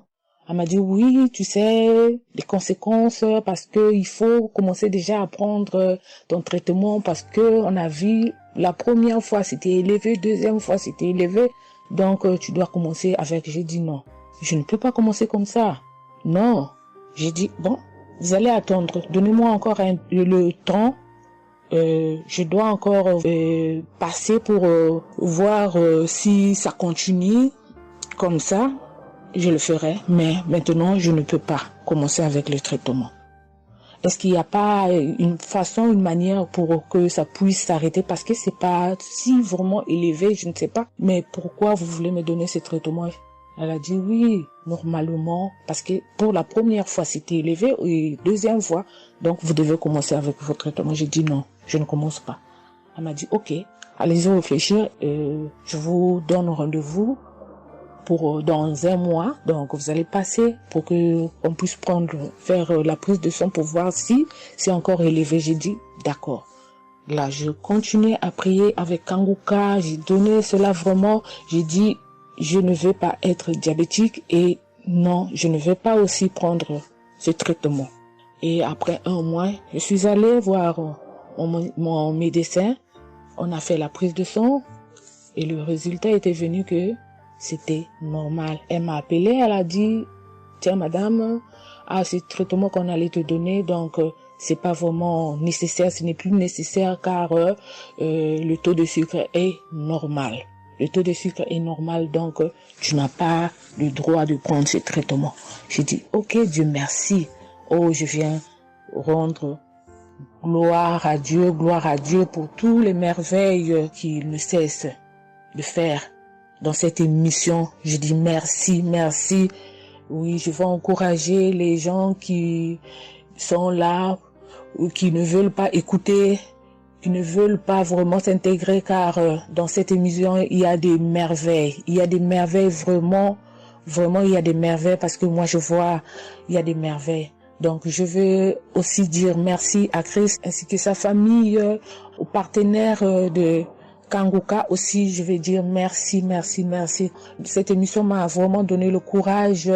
Elle m'a dit, oui, tu sais, les conséquences, parce que il faut commencer déjà à prendre ton traitement, parce que on a vu, la première fois c'était élevé, deuxième fois c'était élevé, donc tu dois commencer avec. J'ai dit non, je ne peux pas commencer comme ça. Non. J'ai dit, bon, vous allez attendre, donnez-moi encore le temps. Je dois encore passer pour voir si ça continue comme ça. Je le ferai, mais maintenant je ne peux pas commencer avec le traitement. Est-ce qu'il n'y a pas une façon, une manière pour que ça puisse s'arrêter, parce que c'est pas si vraiment élevé, je ne sais pas. Mais pourquoi vous voulez me donner ce traitement? Elle a dit oui, normalement, parce que pour la première fois c'était élevé et deuxième fois, donc vous devez commencer avec votre traitement. J'ai dit non, je ne commence pas. Elle m'a dit ok, allez-y réfléchir, je vous donne rendez-vous pour dans un mois, donc vous allez passer pour que on puisse faire la prise de sang pour voir si c'est encore élevé. J'ai dit d'accord. Là, je continuais à prier avec Kanguka, j'ai donné cela vraiment, j'ai dit je ne veux pas être diabétique et non, je ne veux pas aussi prendre ce traitement. Et après un mois, je suis allée voir mon médecin, on a fait la prise de sang et le résultat était venu que c'était normal. Elle m'a appelé, elle a dit, tiens madame, ce traitement qu'on allait te donner, donc c'est pas vraiment nécessaire, ce n'est plus nécessaire car le taux de sucre est normal. Le taux de sucre est normal, donc tu n'as pas le droit de prendre ce traitement. J'ai dit, ok, Dieu merci. Oh, je viens rendre gloire à Dieu pour toutes les merveilles qu'il ne cesse de faire. Dans cette émission, je dis merci, merci. Oui, je vais encourager les gens qui sont là ou qui ne veulent pas écouter, qui ne veulent pas vraiment s'intégrer, car dans cette émission, il y a des merveilles. Il y a des merveilles vraiment, vraiment, il y a des merveilles parce que moi je vois, il y a des merveilles. Donc je veux aussi dire merci à Christ ainsi que sa famille, aux partenaires de Kanguka aussi, je vais dire merci, merci, merci. Cette émission m'a vraiment donné le courage,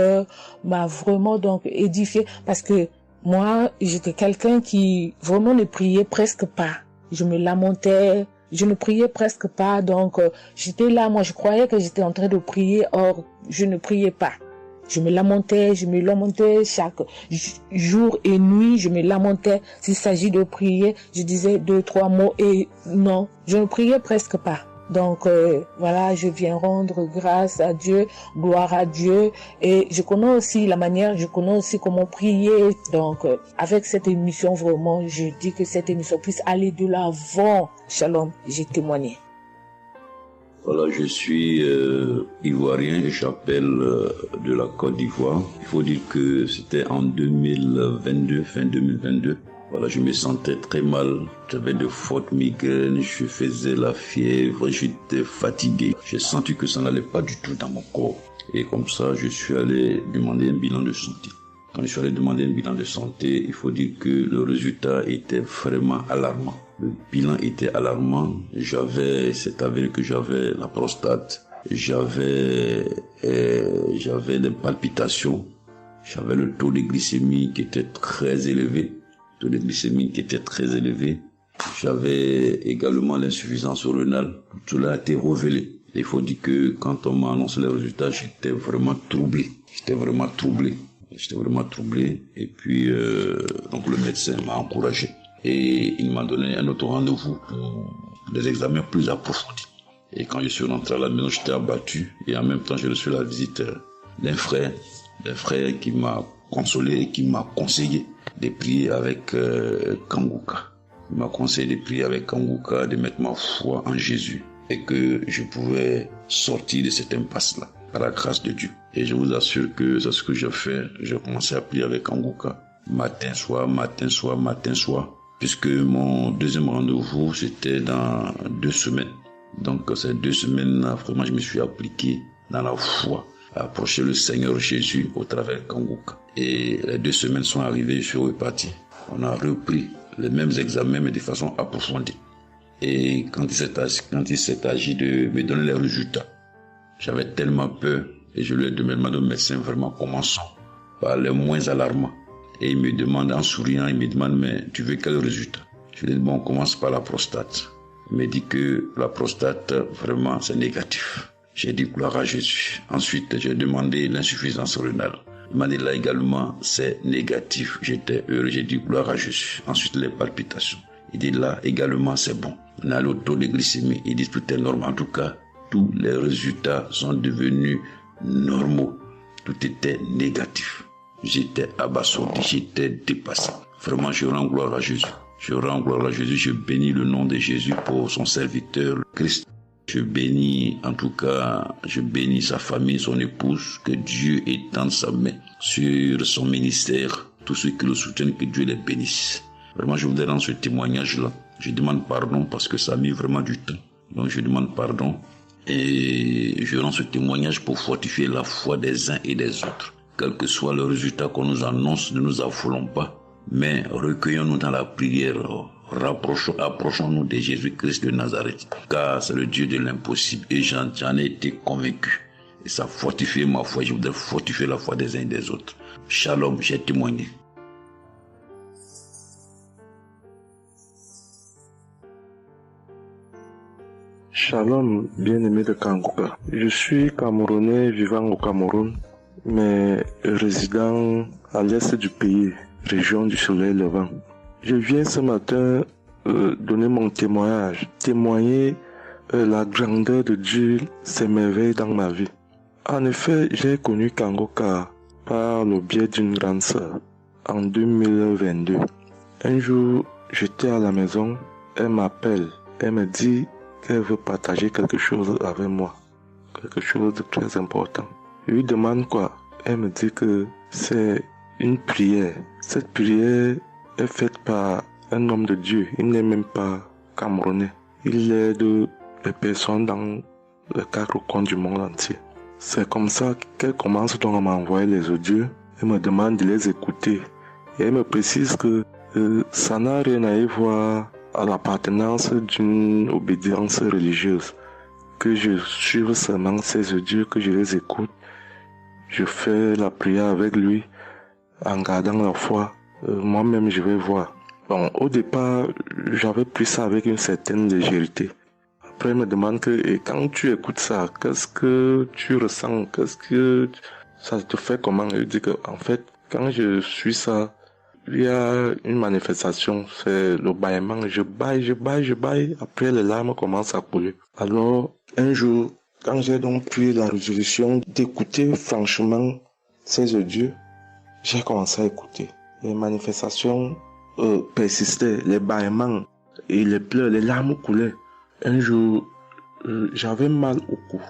m'a vraiment donc édifié, parce que moi, j'étais quelqu'un qui vraiment ne priait presque pas. Je me lamentais, je ne priais presque pas, donc j'étais là, moi je croyais que j'étais en train de prier, or je ne priais pas. Je me lamentais chaque jour et nuit, je me lamentais. S'il s'agit de prier, je disais 2-3 mots et non, je ne priais presque pas. Donc voilà, je viens rendre grâce à Dieu, gloire à Dieu, et je connais aussi la manière, je connais aussi comment prier. Donc avec cette émission, vraiment, je dis que cette émission puisse aller de l'avant. Shalom, j'ai témoigné. Voilà, je suis ivoirien et j'appelle de la Côte d'Ivoire. Il faut dire que c'était en 2022, fin 2022. Voilà, je me sentais très mal. J'avais de fortes migraines, je faisais la fièvre, j'étais fatigué. J'ai senti que ça n'allait pas du tout dans mon corps. Et comme ça, je suis allé demander un bilan de santé. Quand je suis allé demander un bilan de santé, il faut dire que le résultat était vraiment alarmant. Le bilan était alarmant. C'est avéré que j'avais la prostate, j'avais des palpitations, j'avais le taux de glycémie qui était très élevé. J'avais également l'insuffisance rénale. Tout cela a été révélé. Il faut dire que quand on m'a annoncé les résultats, j'étais vraiment troublé. Et puis, donc le médecin m'a encouragé. Et il m'a donné un autre rendez-vous pour des examens plus approfondis. Et quand je suis rentré à la maison, j'étais abattu. Et en même temps, j'ai reçu la visite d'un frère qui m'a consolé et qui m'a conseillé de prier avec Kanguka. Il m'a conseillé de prier avec Kanguka, de mettre ma foi en Jésus et que je pouvais sortir de cette impasse-là par la grâce de Dieu. Et je vous assure que c'est ce que j'ai fait. J'ai commencé à prier avec Kanguka matin, soir, puisque mon deuxième rendez-vous, c'était dans 2 semaines. Donc ces 2 semaines-là, vraiment, je me suis appliqué dans la foi à approcher le Seigneur Jésus au travers de Kanguka. Et les 2 semaines sont arrivées, je suis reparti. On a repris les mêmes examens, mais de façon approfondie. Et quand il s'est agi de me donner les résultats, j'avais tellement peur et je lui ai demandé au médecin, vraiment, commençons par les moins alarmants. Et il me demande en souriant, mais tu veux quel résultat? Je lui ai dit, bon, on commence par la prostate. Il me dit que la prostate, vraiment, c'est négatif. J'ai dit gloire à Jésus. Ensuite, j'ai demandé l'insuffisance rénale. Il m'a dit là également, c'est négatif. J'étais heureux, j'ai dit gloire à Jésus. Ensuite, les palpitations. Il dit là également, c'est bon. On a le taux de glycémie. Il dit tout est normal. En tout cas, tous les résultats sont devenus normaux. Tout était négatif. J'étais abasourdi, j'étais dépassé. Vraiment, je rends gloire à Jésus. Je rends gloire à Jésus. Je bénis le nom de Jésus pour son serviteur, Christ. Je bénis, en tout cas, je bénis sa famille, son épouse, que Dieu étende sa main sur son ministère. Tous ceux qui le soutiennent, que Dieu les bénisse. Vraiment, je voudrais rendre ce témoignage-là. Je demande pardon parce que ça a mis vraiment du temps. Donc, je demande pardon et je rends ce témoignage pour fortifier la foi des uns et des autres. Quel que soit le résultat qu'on nous annonce, ne nous affolons pas, mais recueillons-nous dans la prière. Approchons-nous de Jésus-Christ de Nazareth, car c'est le Dieu de l'impossible et j'en ai été convaincu. Et ça fortifie ma foi, je voudrais fortifier la foi des uns et des autres. Shalom, j'ai témoigné. Shalom, bien-aimé de Kanguka. Je suis Camerounais vivant au Cameroun, mais résident à l'est du pays, région du soleil levant. Je viens ce matin donner mon témoignage, témoigner la grandeur de Dieu, ses merveilles dans ma vie. En effet, j'ai connu Kanguka par le biais d'une grande sœur en 2022. Un jour, j'étais à la maison, elle m'appelle, elle me dit qu'elle veut partager quelque chose avec moi, quelque chose de très important. Je lui demande quoi? Elle me dit que c'est une prière. Cette prière est faite par un homme de Dieu. Il n'est même pas camerounais. Il aide les personnes dans les 4 coins du monde entier. C'est comme ça qu'elle commence donc à m'envoyer les audios. Elle me demande de les écouter. Et elle me précise que ça n'a rien à y voir à l'appartenance d'une obédience religieuse. Que je suive seulement ces audios, que je les écoute. Je fais la prière avec lui en gardant la foi. Moi-même, je vais voir. Bon, au départ, j'avais pris ça avec une certaine légèreté. Après, il me demande et quand tu écoutes ça, qu'est-ce que tu ressens? Qu'est-ce que ça te fait comment? Je dis que, en fait, quand je suis ça, il y a une manifestation, c'est le bâillement. Je baille. Après, les larmes commencent à couler. Alors, un jour, quand j'ai donc pris la résolution d'écouter franchement ces audios, j'ai commencé à écouter. Les manifestations persistaient, les bâillements et les pleurs, les larmes coulaient. Un jour, j'avais mal au cou.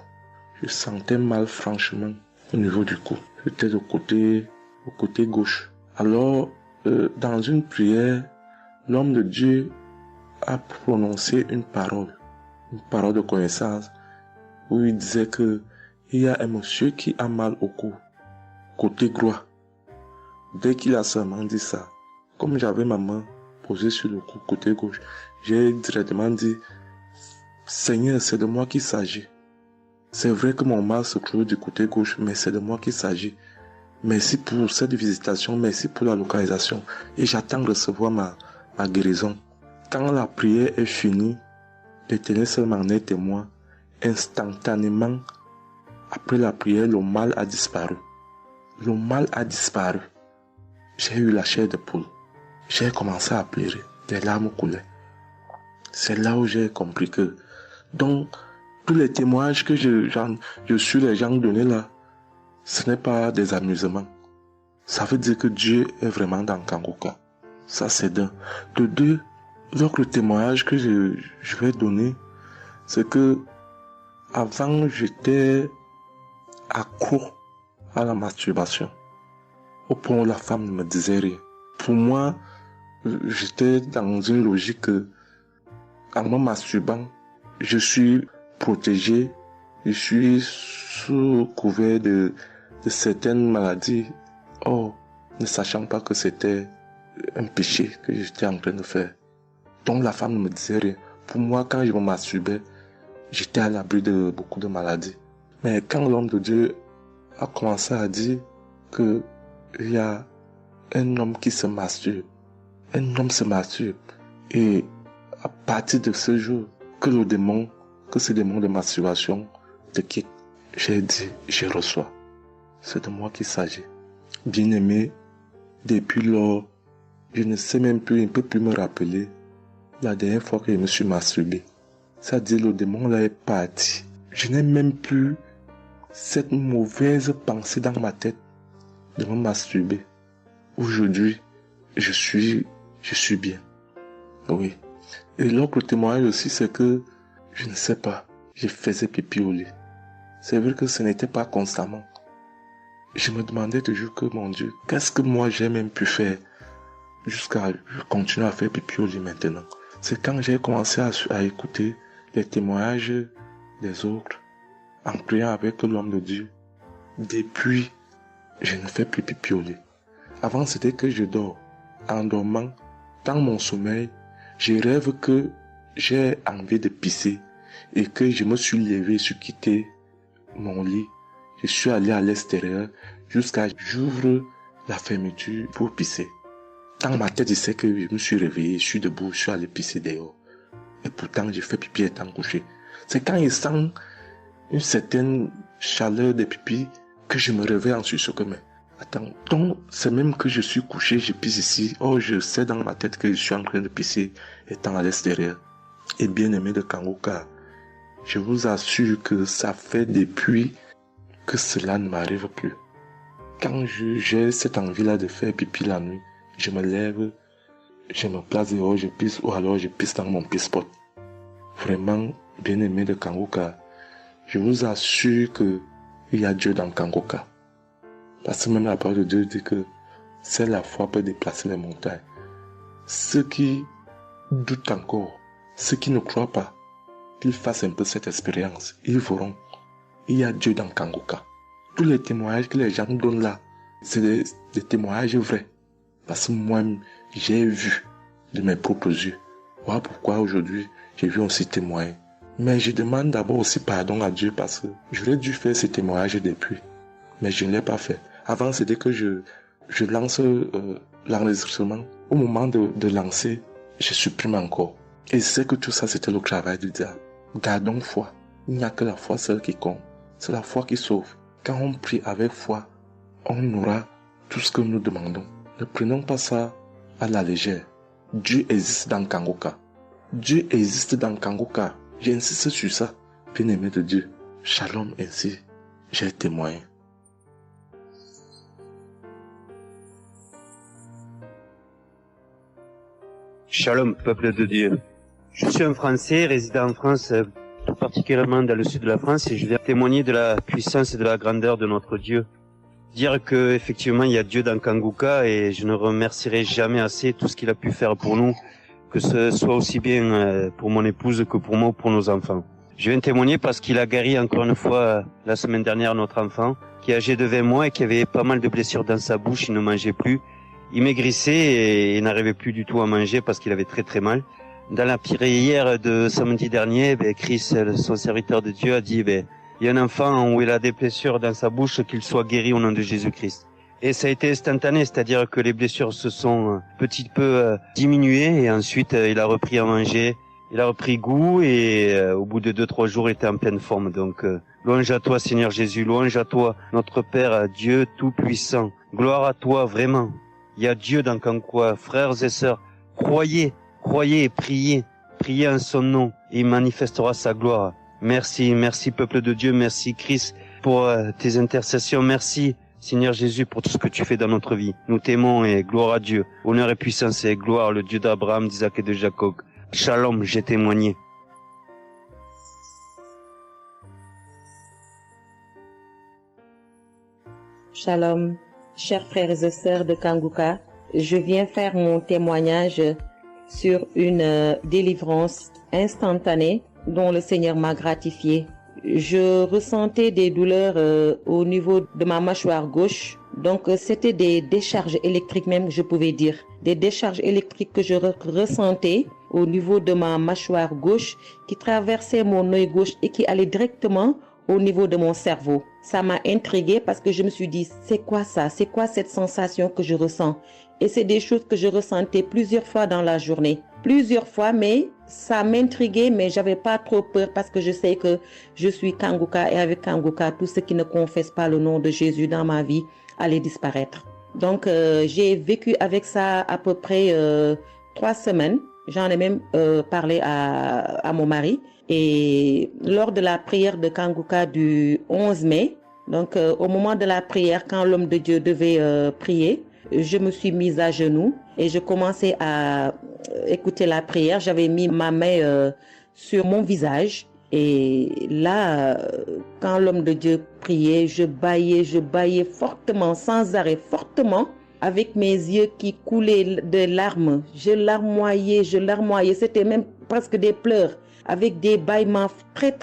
Je sentais mal franchement au niveau du cou. J'étais au côté gauche. Alors, dans une prière, l'homme de Dieu a prononcé une parole de connaissance, où il disait que il y a un monsieur qui a mal au cou, côté droit. Dès qu'il a seulement dit ça, comme j'avais ma main posée sur le cou, côté gauche, j'ai directement dit, Seigneur, c'est de moi qu'il s'agit. C'est vrai que mon mal se trouve du côté gauche, mais c'est de moi qu'il s'agit. Merci pour cette visitation, merci pour la localisation. Et j'attends de recevoir ma guérison. Quand la prière est finie, l'Éternel seul m'en est témoin. Instantanément, après la prière, le mal a disparu. J'ai eu la chair de poule. J'ai commencé à pleurer. des larmes coulaient. C'est là où j'ai compris que, donc, tous les témoignages que je suis les gens donnés là, ce n'est pas des amusements. Ça veut dire que Dieu est vraiment dans Kangoka. Ça, c'est d'un. De deux, l'autre témoignage que je vais donner, c'est que avant, j'étais accro à la masturbation. Au point où la femme ne me disait rien. Pour moi, j'étais dans une logique que, en me masturbant, je suis protégé, je suis sous couvert de certaines maladies. Or, ne sachant pas que c'était un péché que j'étais en train de faire. Donc la femme ne me disait rien. Pour moi, quand je me masturbais, j'étais à l'abri de beaucoup de maladies. Mais quand l'homme de Dieu a commencé à dire que il y a un homme qui se masturbe, un homme se masturbe, et à partir de ce jour, que ce démon de masturbation te quitte, j'ai dit, je reçois. C'est de moi qu'il s'agit. Bien-aimé, depuis lors, je ne sais même plus, je ne peux plus me rappeler la dernière fois que je me suis masturbé. C'est-à-dire, le démon là est parti. Je n'ai même plus cette mauvaise pensée dans ma tête de me masturber. Aujourd'hui, je suis bien. Oui. Et l'autre témoignage aussi, c'est que, je ne sais pas, je faisais pipi au lit. C'est vrai que ce n'était pas constamment. Je me demandais toujours que, mon Dieu, qu'est-ce que moi j'ai même pu faire jusqu'à continuer à faire pipi au lit maintenant. C'est quand j'ai commencé à écouter les témoignages des autres, en priant avec l'homme de Dieu. Depuis, je ne fais plus pipi au lit. Avant, c'était que je dors. En dormant, dans mon sommeil, je rêve que j'ai envie de pisser et que je me suis levé, je suis quitté mon lit. Je suis allé à l'extérieur jusqu'à j'ouvre la fermeture pour pisser. Dans ma tête, je sais que je me suis réveillé, je suis debout, je suis allé pisser dehors. Et pourtant, j'ai fait pipi étant couché. C'est quand je sens une certaine chaleur de pipi que je me réveille en sursaut. Mais attends, donc c'est même que je suis couché, je pisse ici. Oh, je sais dans ma tête que je suis en train de pisser étant à l'extérieur. Et bien aimé de Kangoka, je vous assure que ça fait depuis que cela ne m'arrive plus. Quand j'ai cette envie-là de faire pipi la nuit, je me lève, je me place dehors, je pisse, ou alors je pisse dans mon pisse-pot. Vraiment, bien aimé de Kangoka, je vous assure que il y a Dieu dans Kangoka. Parce que même la parole de Dieu dit que c'est la foi peut déplacer les montagnes. Ceux qui doutent encore, ceux qui ne croient pas, qu'ils fassent un peu cette expérience, ils verront. Il y a Dieu dans Kangoka. Tous les témoignages que les gens donnent là, c'est des témoignages vrais. Parce que moi, j'ai vu de mes propres yeux. Voilà pourquoi aujourd'hui, j'ai vu aussi témoigner. Mais je demande d'abord aussi pardon à Dieu parce que j'aurais dû faire ces témoignages depuis. Mais je ne l'ai pas fait. Avant, c'était que je lance l'enregistrement. Au moment de lancer, je supprime encore. Et je sais que tout ça, c'était le travail du diable. Gardons foi. Il n'y a que la foi seule qui compte. C'est la foi qui sauve. Quand on prie avec foi, on aura tout ce que nous demandons. Ne prenons pas ça à la légère. Dieu existe dans Kangoka. Dieu existe dans Kangoka. J'insiste sur ça. Bien-aimé de Dieu. Shalom ainsi. J'ai témoigné. Shalom, peuple de Dieu. Je suis un Français résidant en France, tout particulièrement dans le sud de la France, et je viens témoigner de la puissance et de la grandeur de notre Dieu. Dire que effectivement il y a Dieu dans Kangoka, et je ne remercierai jamais assez tout ce qu'il a pu faire pour nous, que ce soit aussi bien pour mon épouse que pour moi ou pour nos enfants. Je viens témoigner parce qu'il a guéri encore une fois la semaine dernière notre enfant, qui est âgé de 20 mois et qui avait pas mal de blessures dans sa bouche, il ne mangeait plus. Il maigrissait et n'arrivait plus du tout à manger parce qu'il avait très très mal. Dans la prière de samedi dernier, Chris, son serviteur de Dieu, a dit, il y a un enfant où il a des blessures dans sa bouche, qu'il soit guéri au nom de Jésus-Christ. Et ça a été instantané, c'est-à-dire que les blessures se sont petit peu diminuées et ensuite il a repris à manger, il a repris goût et au bout de 2-3 jours il était en pleine forme. Donc louange à toi Seigneur Jésus, louange à toi notre Père, Dieu Tout-Puissant. Gloire à toi vraiment. Il y a Dieu dans Kangoka, frères et sœurs, croyez Croyez et priez. Priez en son nom et il manifestera sa gloire. Merci, merci peuple de Dieu, merci Christ pour tes intercessions. Merci Seigneur Jésus pour tout ce que tu fais dans notre vie. Nous t'aimons et gloire à Dieu. Honneur et puissance et gloire, le Dieu d'Abraham, d'Isaac et de Jacob. Shalom, j'ai témoigné. Shalom, chers frères et sœurs de Kanguka, je viens faire mon témoignage sur une délivrance instantanée dont le Seigneur m'a gratifié. Je ressentais des douleurs au niveau de ma mâchoire gauche, donc c'était des décharges électriques même, je pouvais dire. Des décharges électriques que je ressentais au niveau de ma mâchoire gauche qui traversaient mon œil gauche et qui allaient directement au niveau de mon cerveau. Ça m'a intriguée parce que je me suis dit, c'est quoi ça? C'est quoi cette sensation que je ressens? Et c'est des choses que je ressentais plusieurs fois dans la journée. Plusieurs fois, mais ça m'intriguait, mais j'avais pas trop peur parce que je sais que je suis Kanguka et avec Kanguka, tout ce qui ne confesse pas le nom de Jésus dans ma vie allait disparaître. Donc, j'ai vécu avec ça à peu près 3 semaines. J'en ai même parlé à mon mari. Et lors de la prière de Kanguka du 11 mai, donc au moment de la prière, quand l'homme de Dieu devait prier, je me suis mise à genoux et je commençais à écouter la prière. J'avais mis ma main sur mon visage et là, quand l'homme de Dieu priait, je bâillais fortement, sans arrêt, fortement, avec mes yeux qui coulaient de larmes. Je larmoyais, c'était même presque des pleurs, avec des bâillements très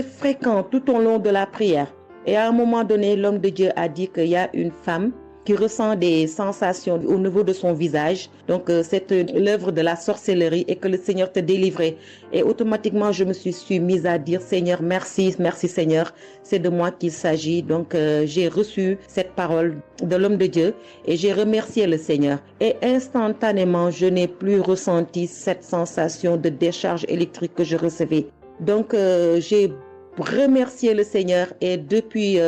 fréquents tout au long de la prière. Et à un moment donné, l'homme de Dieu a dit qu'il y a une femme qui ressent des sensations au niveau de son visage. Donc, c'est l'œuvre de la sorcellerie et que le Seigneur te délivrait. Et automatiquement, je me suis mise à dire, Seigneur, merci Seigneur, c'est de moi qu'il s'agit. Donc, j'ai reçu cette parole de l'homme de Dieu et j'ai remercié le Seigneur. Et instantanément, je n'ai plus ressenti cette sensation de décharge électrique que je recevais. Donc, j'ai remercié le Seigneur et depuis...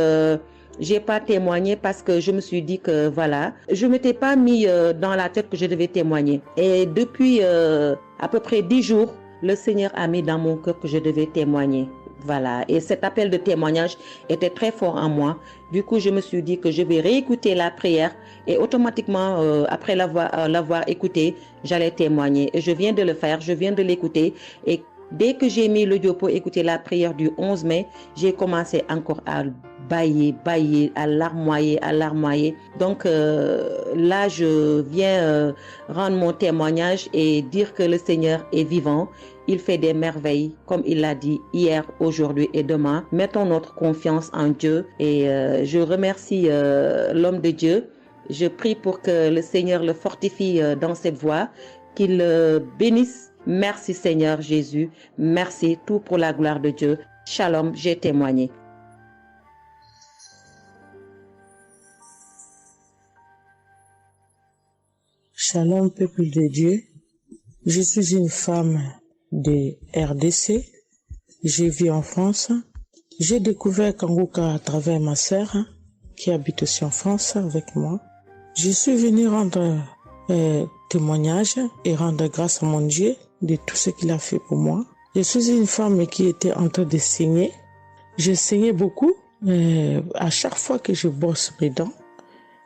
j'ai pas témoigné parce que je me suis dit que voilà, je m'étais pas mis dans la tête que je devais témoigner. Et depuis à peu près 10 jours, le Seigneur a mis dans mon cœur que je devais témoigner. Voilà. Et cet appel de témoignage était très fort en moi. Du coup, je me suis dit que je vais réécouter la prière et automatiquement, après l'avoir écouté, j'allais témoigner. Et je viens de le faire, je viens de l'écouter. Et dès que j'ai mis l'audio pour écouter la prière du 11 mai, j'ai commencé encore à bâiller, à larmoyer. Donc là, je viens rendre mon témoignage et dire que le Seigneur est vivant. Il fait des merveilles, comme il l'a dit hier, aujourd'hui et demain. Mettons notre confiance en Dieu et je remercie l'homme de Dieu. Je prie pour que le Seigneur le fortifie dans cette voie, qu'il le bénisse. Merci Seigneur Jésus, merci, tout pour la gloire de Dieu. Shalom, j'ai témoigné. Shalom, peuple de Dieu. Je suis une femme de RDC. Je vis en France. J'ai découvert Kanguka à travers ma sœur qui habite aussi en France avec moi. Je suis venue rendre témoignage et rendre grâce à mon Dieu de tout ce qu'il a fait pour moi. Je suis une femme qui était en train de saigner. Je saignais beaucoup. À chaque fois que je brosse mes dents,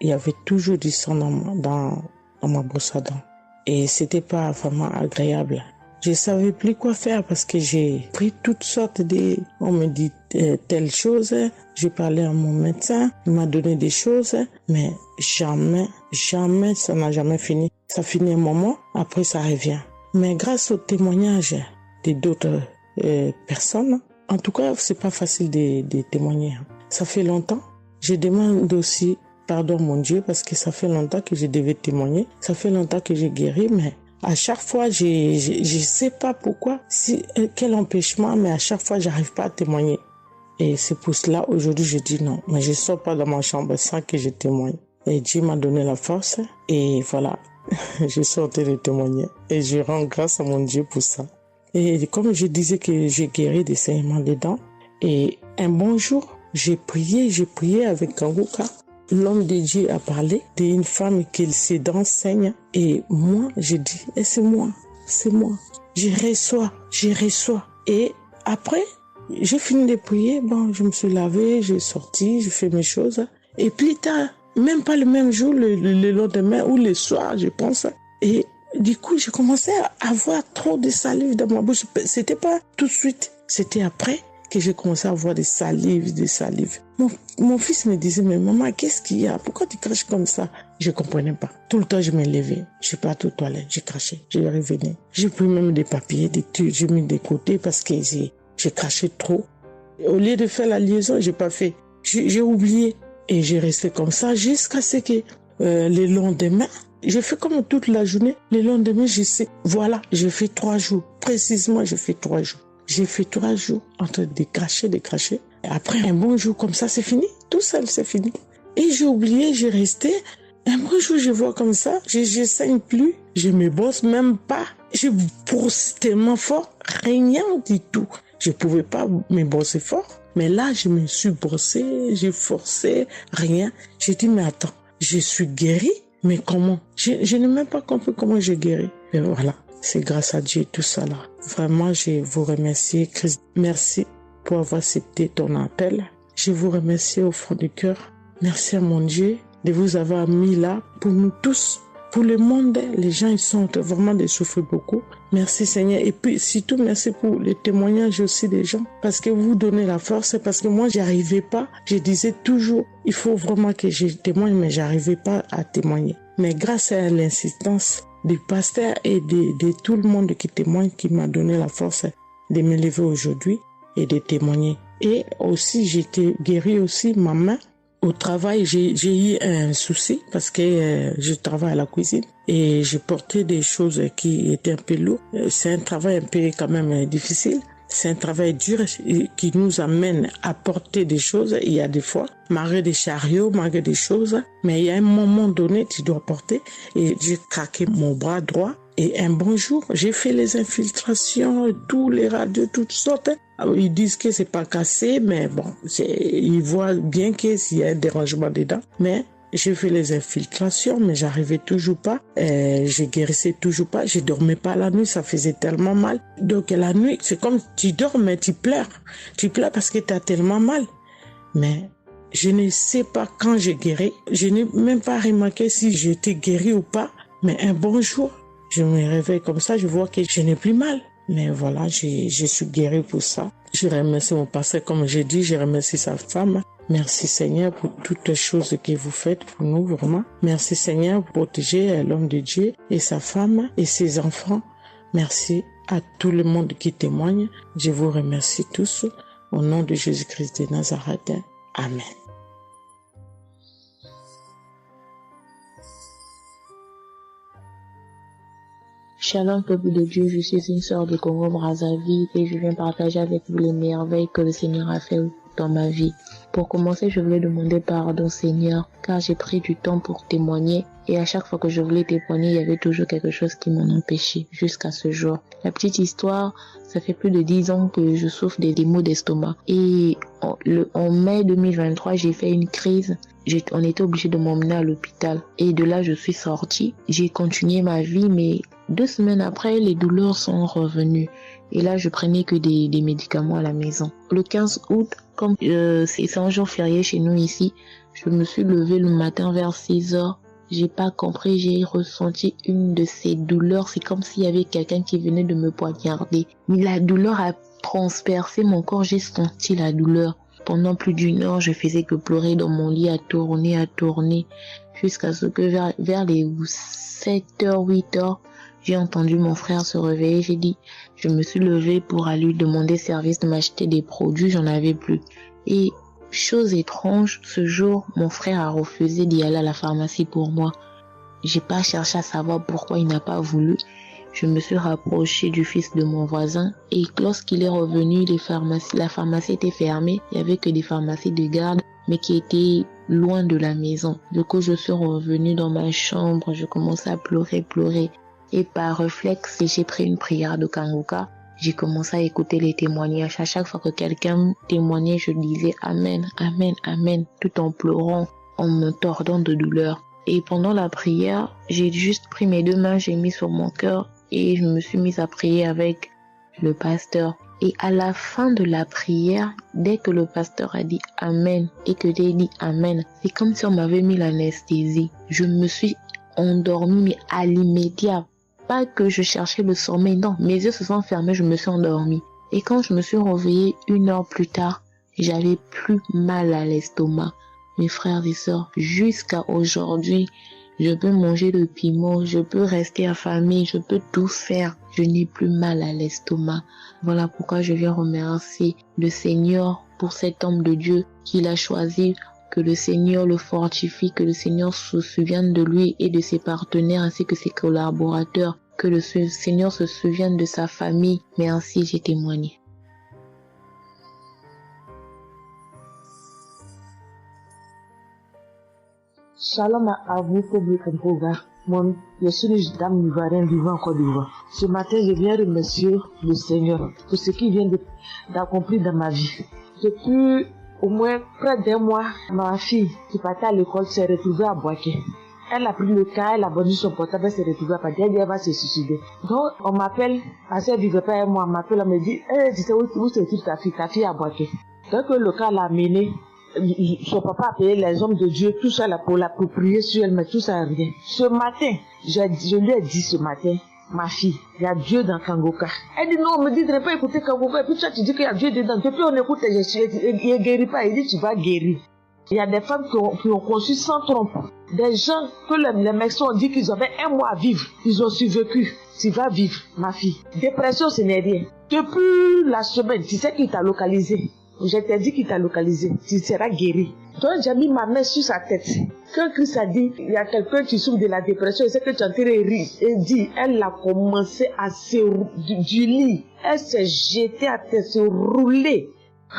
il y avait toujours du sang dans ma brosse à dents. Et c'était pas vraiment agréable. Je savais plus quoi faire parce que j'ai pris toutes sortes de... On me dit telle chose. J'ai parlé à mon médecin. Il m'a donné des choses. Mais jamais, ça n'a jamais fini. Ça finit un moment. Après, ça revient. Mais grâce au témoignage de d'autres personnes, en tout cas, c'est pas facile de témoigner. Ça fait longtemps. Je demande aussi pardon, mon Dieu, parce que ça fait longtemps que je devais témoigner. Ça fait longtemps que j'ai guéri, mais à chaque fois, je sais pas pourquoi, quel empêchement, mais à chaque fois, j'arrive pas à témoigner. Et c'est pour cela, aujourd'hui, je dis non. Mais je sors pas dans ma chambre sans que je témoigne. Et Dieu m'a donné la force. Et voilà, je suis en train de témoigner. Et je rends grâce à mon Dieu pour ça. Et comme je disais que j'ai guéri des saignements des dents. Et un bon jour, j'ai prié avec Kanguka. L'homme de Dieu a parlé d'une femme qui ses dents saignent. Et moi, j'ai dit, et c'est moi. c'est moi. Je reçois. Et après, j'ai fini de prier, bon, je me suis lavé, j'ai sorti, j'ai fait mes choses. Et plus tard, même pas le même jour, le lendemain ou le soir, je pense. Et du coup, j'ai commencé à avoir trop de salive dans ma bouche. C'était pas tout de suite, c'était après que j'ai commencé à avoir des salives. Mon fils me disait, mais maman, qu'est-ce qu'il y a? Pourquoi tu craches comme ça? Je comprenais pas. Tout le temps, je me levais. Je suis partie aux toilettes, j'ai craché, je revenais. J'ai pris même des papiers, des trucs, j'ai mis de côté parce que j'ai craché trop. Au lieu de faire la liaison, j'ai pas fait. J'ai oublié. Et j'ai resté comme ça jusqu'à ce que le lendemain, j'ai fait comme toute la journée. Le lendemain, je sais, voilà, j'ai fait 3 jours. Précisément, j'ai fait 3 jours. J'ai fait 3 jours en train de cracher. Et après un bon jour comme ça, c'est fini. Tout seul, c'est fini. Et j'ai oublié, j'ai resté. Un bon jour, je vois comme ça, je saigne plus. Je me brosse même pas. Je brosse tellement fort, rien du tout. Je pouvais pas me brosser fort. Mais là, je me suis brossé, j'ai forcé, rien. J'ai dit, mais attends, je suis guérie, mais comment? Je n'ai même pas compris comment j'ai guéri. Et voilà, c'est grâce à Dieu tout ça là. Vraiment, je vous remercie, Christ. Merci pour avoir accepté ton appel. Je vous remercie au fond du cœur. Merci à mon Dieu de vous avoir mis là pour nous tous. Pour le monde, les gens, ils sont vraiment de souffrir beaucoup. Merci Seigneur. Et puis, surtout, merci pour le témoignage aussi des gens. Parce que vous donnez la force. Parce que moi, j'y arrivais pas. Je disais toujours, il faut vraiment que je témoigne, mais j'arrivais pas à témoigner. Mais grâce à l'insistance du pasteur et de tout le monde qui témoigne, qui m'a donné la force de me lever aujourd'hui et de témoigner. Et aussi, j'étais guérie aussi, ma main. Au travail, j'ai eu un souci parce que je travaille à la cuisine et j'ai porté des choses qui étaient un peu lourdes. C'est un travail un peu quand même difficile. C'est un travail dur qui nous amène à porter des choses. Il y a des fois, malgré des chariots, malgré des choses, mais il y a un moment donné, tu dois porter. Et j'ai craqué mon bras droit. Et un bon jour, j'ai fait les infiltrations, tous les radios, toutes sortes. Ils disent que c'est pas cassé, mais bon, ils voient bien qu'il y a un dérangement dedans. Mais j'ai fait les infiltrations, mais j'arrivais toujours pas. Je guérissais toujours pas. Je dormais pas la nuit, ça faisait tellement mal. Donc la nuit, c'est comme tu dors, mais tu pleures. Tu pleures parce que tu as tellement mal. Mais je ne sais pas quand j'ai guéri. Je n'ai même pas remarqué si j'étais guéri ou pas. Mais un bon jour, je me réveille comme ça, je vois que je n'ai plus mal. Mais voilà, je suis guérie pour ça. Je remercie mon pasteur, comme j'ai dit, je remercie sa femme. Merci Seigneur pour toutes les choses que vous faites pour nous, vraiment. Merci Seigneur pour protéger l'homme de Dieu et sa femme et ses enfants. Merci à tout le monde qui témoigne. Je vous remercie tous. Au nom de Jésus-Christ de Nazareth. Amen. Shalom peuple de Dieu, je suis une sœur de Congo-Brazzaville et je viens partager avec vous les merveilles que le Seigneur a fait dans ma vie. Pour commencer, je voulais demander pardon Seigneur, car j'ai pris du temps pour témoigner et à chaque fois que je voulais témoigner, il y avait toujours quelque chose qui m'en empêchait jusqu'à ce jour. La petite histoire, ça fait plus de 10 ans que je souffre des maux d'estomac et en mai 2023, j'ai fait une crise. On était obligé de m'emmener à l'hôpital et de là, je suis sortie. J'ai continué ma vie, mais 2 semaines après, les douleurs sont revenues. Et là, je prenais que des médicaments à la maison. Le 15 août, comme c'est un jour férié chez nous ici, je me suis levée le matin vers 6 heures. J'ai pas compris, j'ai ressenti une de ces douleurs. C'est comme s'il y avait quelqu'un qui venait de me poignarder. Mais la douleur a transpercé mon corps, j'ai senti la douleur. Pendant plus d'1 heure, je faisais que pleurer dans mon lit, à tourner, jusqu'à ce que vers les 7h, 8h, j'ai entendu mon frère se réveiller. Je me suis levée pour aller lui demander service de m'acheter des produits, j'en avais plus. Et chose étrange, ce jour, mon frère a refusé d'y aller à la pharmacie pour moi. J'ai pas cherché à savoir pourquoi il n'a pas voulu. Je me suis rapprochée du fils de mon voisin et lorsqu'il est revenu, la pharmacie était fermée. Il y avait que des pharmacies de garde, mais qui étaient loin de la maison. Du coup, je suis revenue dans ma chambre, je commençais à pleurer. Et par réflexe, j'ai pris une prière de Kanguka. J'ai commencé à écouter les témoignages. À chaque fois que quelqu'un témoignait, je disais Amen, Amen, Amen, tout en pleurant, en me tordant de douleur. Et pendant la prière, j'ai juste pris mes 2 mains, j'ai mis sur mon cœur et je me suis mise à prier avec le pasteur. Et à la fin de la prière, dès que le pasteur a dit Amen et que j'ai dit Amen, c'est comme si on m'avait mis l'anesthésie. Je me suis endormie, mais à l'immédiat. Pas que je cherchais le sommeil, non. Mes yeux se sont fermés, je me suis endormie. Et quand je me suis réveillée 1 heure plus tard, j'avais plus mal à l'estomac. Mes frères et sœurs, jusqu'à aujourd'hui, je peux manger le piment, je peux rester affamée, je peux tout faire. Je n'ai plus mal à l'estomac. Voilà pourquoi je viens remercier le Seigneur pour cet homme de Dieu qu'il a choisi, que le Seigneur le fortifie, que le Seigneur se souvienne de lui et de ses partenaires ainsi que ses collaborateurs, que le Seigneur se souvienne de sa famille. Mais ainsi j'ai témoigné. Shalom à vous, public Kangoga. Je suis une dame ivoirienne vivant en Côte d'Ivoire. Ce matin, je viens remercier le Seigneur pour ce qu'il vient d'accomplir dans ma vie. Depuis au moins près d'1 mois, ma fille qui partait à l'école s'est retrouvée à Boaké. Elle a pris le cas, elle a vendu son portable, elle s'est retrouvée à Paris, elle va se suicider. Donc, on m'appelle, parce qu'elle vivait pas avec moi, on m'appelle, on me dit, tu sais où se trouve ta fille à Boaké. Donc, le cas l'a amené. Son papa a payé les hommes de Dieu, tout ça là pour l'approprier sur elle, mais tout ça rien. Ce matin, je lui ai dit ce matin, ma fille, il y a Dieu dans Kangoka. Elle dit non, on me dit de ne pas écouter Kangoka. Et puis toi tu dis qu'il y a Dieu dedans. Depuis on écoute, il ne guérit pas. Il dit tu vas guérir. Il y a des femmes qui ont conçu sans trompe. Des gens que les médecins ont dit qu'ils avaient 1 mois à vivre. Ils ont survécu. Tu vas vivre, ma fille. Dépression, ce n'est rien. Depuis la semaine, tu sais qu'il t'a localisé. Je t'ai dit qu'il t'a localisé, tu seras guéri. Donc j'ai mis ma main sur sa tête. Quand Christ a dit, il y a quelqu'un qui souffre de la dépression, il sait que tu es en train de rire. Et dit, elle a commencé à se du lit. Elle s'est jetée à terre, se rouler.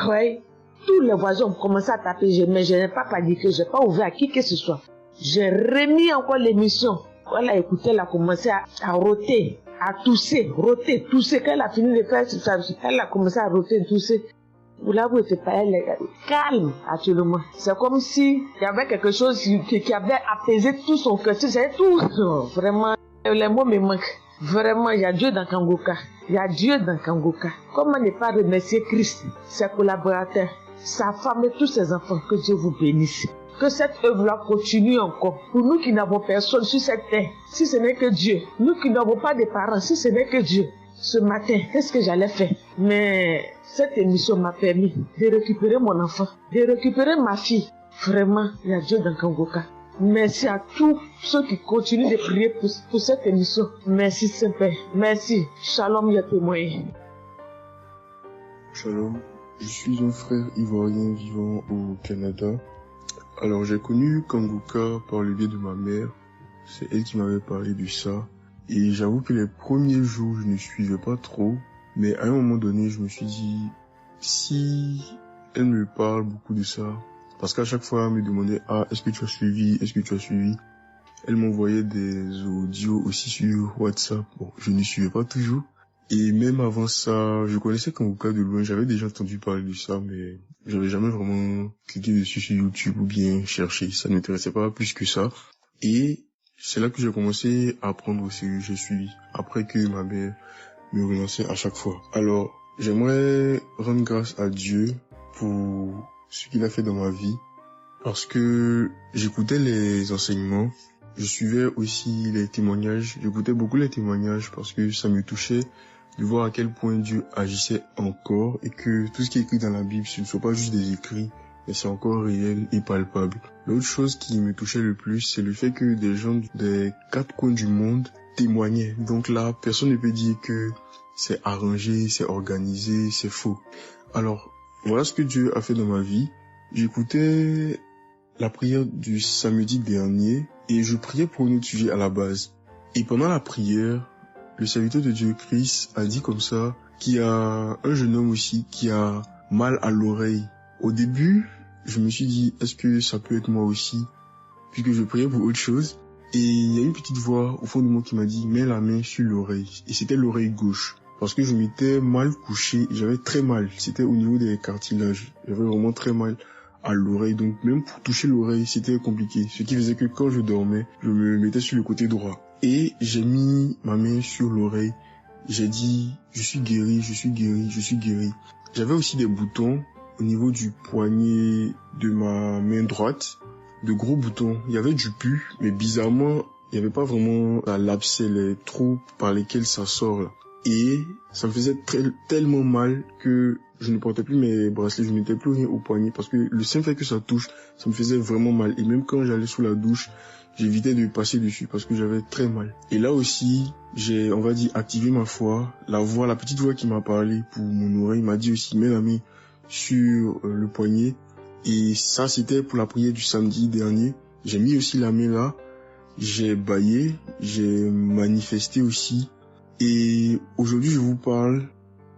Ouais. Tous les voisins ont commencé à taper, mais je n'ai pas paniqué, je n'ai pas ouvert à qui que ce soit. J'ai remis encore l'émission. Quand elle a écouté, elle a commencé à roter, à tousser, roter, tousser. Quand elle a fini de faire ça, elle a commencé à roter, tousser. Vous l'avouez, c'est pas elle, calme actuellement. C'est comme si il y avait quelque chose qui avait apaisé tout son cœur. C'est tout. Vraiment, les mots me manquent. Vraiment, il y a Dieu dans Kangoka. Il y a Dieu dans Kangoka. Comment ne pas remercier Christ, ses collaborateurs, sa femme et tous ses enfants. Que Dieu vous bénisse. Que cette œuvre-là continue encore. Pour nous qui n'avons personne sur cette terre, si ce n'est que Dieu. Nous qui n'avons pas de parents, si ce n'est que Dieu. Ce matin, qu'est-ce que j'allais faire? Mais cette émission m'a permis de récupérer mon enfant, de récupérer ma fille. Vraiment, il y a Dieu dans Kangoka. Merci à tous ceux qui continuent de prier pour cette émission. Merci Saint-Père. Merci. Shalom, ya témoin. Shalom. Je suis un frère ivoirien vivant au Canada. Alors j'ai connu Kangoka par le biais de ma mère. C'est elle qui m'avait parlé de ça. Et j'avoue que les premiers jours, je ne suivais pas trop. Mais à un moment donné, je me suis dit, si elle me parle beaucoup de ça, parce qu'à chaque fois, elle me demandait, est-ce que tu as suivi? Est-ce que tu as suivi? Elle m'envoyait des audios aussi sur WhatsApp. Bon, je ne suivais pas toujours. Et même avant ça, je connaissais Kangoka de loin. J'avais déjà entendu parler de ça, mais j'avais jamais vraiment cliqué dessus sur YouTube ou bien cherché. Ça ne m'intéressait pas plus que ça. Et c'est là que j'ai commencé à apprendre au sérieux. J'ai suivi. Après que ma mère me relançait à chaque fois. Alors, j'aimerais rendre grâce à Dieu pour ce qu'il a fait dans ma vie. Parce que j'écoutais les enseignements. Je suivais aussi les témoignages. J'écoutais beaucoup les témoignages parce que ça me touchait de voir à quel point Dieu agissait encore et que tout ce qui est écrit dans la Bible, ce ne sont pas juste des écrits, mais c'est encore réel et palpable. L'autre chose qui me touchait le plus, c'est le fait que des gens des 4 coins du monde témoignaient. Donc là, personne ne peut dire que c'est arrangé, c'est organisé, c'est faux. Alors, voilà ce que Dieu a fait dans ma vie. J'écoutais la prière du samedi dernier et je priais pour un autre sujet à la base. Et pendant la prière, le serviteur de Dieu, Christ, a dit comme ça qu'il y a un jeune homme aussi qui a mal à l'oreille. Au début, je me suis dit, est-ce que ça peut être moi aussi? Puisque je priais pour autre chose. Et il y a une petite voix au fond de moi qui m'a dit, mets la main sur l'oreille. Et c'était l'oreille gauche. Parce que je m'étais mal couché, j'avais très mal. C'était au niveau des cartilages. J'avais vraiment très mal à l'oreille. Donc même pour toucher l'oreille, c'était compliqué. Ce qui faisait que quand je dormais, je me mettais sur le côté droit. Et j'ai mis ma main sur l'oreille. J'ai dit, je suis guéri, je suis guéri, je suis guéri. J'avais aussi des boutons au niveau du poignet de ma main droite. De gros boutons. Il y avait du pus, mais bizarrement, il n'y avait pas vraiment l'abcès, les trous par lesquels ça sort là. Et ça me faisait tellement mal que je ne portais plus mes bracelets, je ne mettais plus rien au poignet parce que le simple fait que ça touche, ça me faisait vraiment mal. Et même quand j'allais sous la douche, j'évitais de passer dessus parce que j'avais très mal. Et là aussi, j'ai, on va dire, activé ma foi. La petite voix qui m'a parlé pour mon oreille m'a dit aussi, mets la main sur le poignet. Et ça, c'était pour la prière du samedi dernier. J'ai mis aussi la main là. J'ai bâillé, j'ai manifesté aussi. Et aujourd'hui, je vous parle,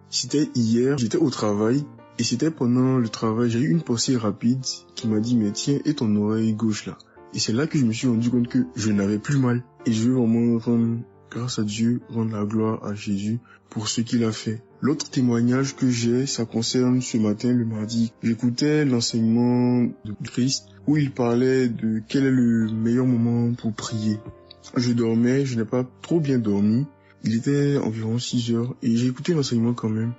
c'était hier, j'étais au travail, et c'était pendant le travail, j'ai eu une pensée rapide qui m'a dit, mais tiens, et ton oreille gauche là? Et c'est là que je me suis rendu compte que je n'avais plus mal. Et je veux vraiment rendre grâce à Dieu, rendre la gloire à Jésus pour ce qu'il a fait. L'autre témoignage que j'ai, ça concerne ce matin, le mardi. J'écoutais l'enseignement de Christ où il parlait de quel est le meilleur moment pour prier. Je dormais, je n'ai pas trop bien dormi. Il était environ 6 heures et j'ai écouté l'enseignement quand même.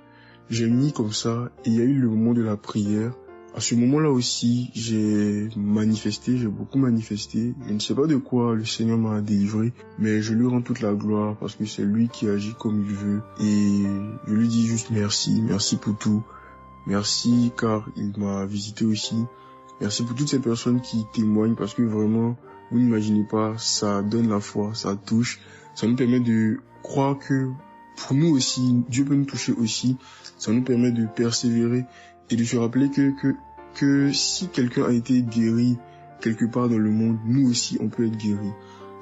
J'ai mis comme ça et il y a eu le moment de la prière. À ce moment-là aussi, j'ai manifesté, j'ai beaucoup manifesté. Je ne sais pas de quoi le Seigneur m'a délivré, mais je lui rends toute la gloire parce que c'est lui qui agit comme il veut. Et je lui dis juste merci, merci pour tout. Merci car il m'a visité aussi. Merci pour toutes ces personnes qui témoignent parce que vraiment, vous n'imaginez pas, ça donne la foi, ça touche. Ça nous permet de croire que pour nous aussi, Dieu peut nous toucher aussi. Ça nous permet de persévérer et de se rappeler que si quelqu'un a été guéri quelque part dans le monde, nous aussi on peut être guéri.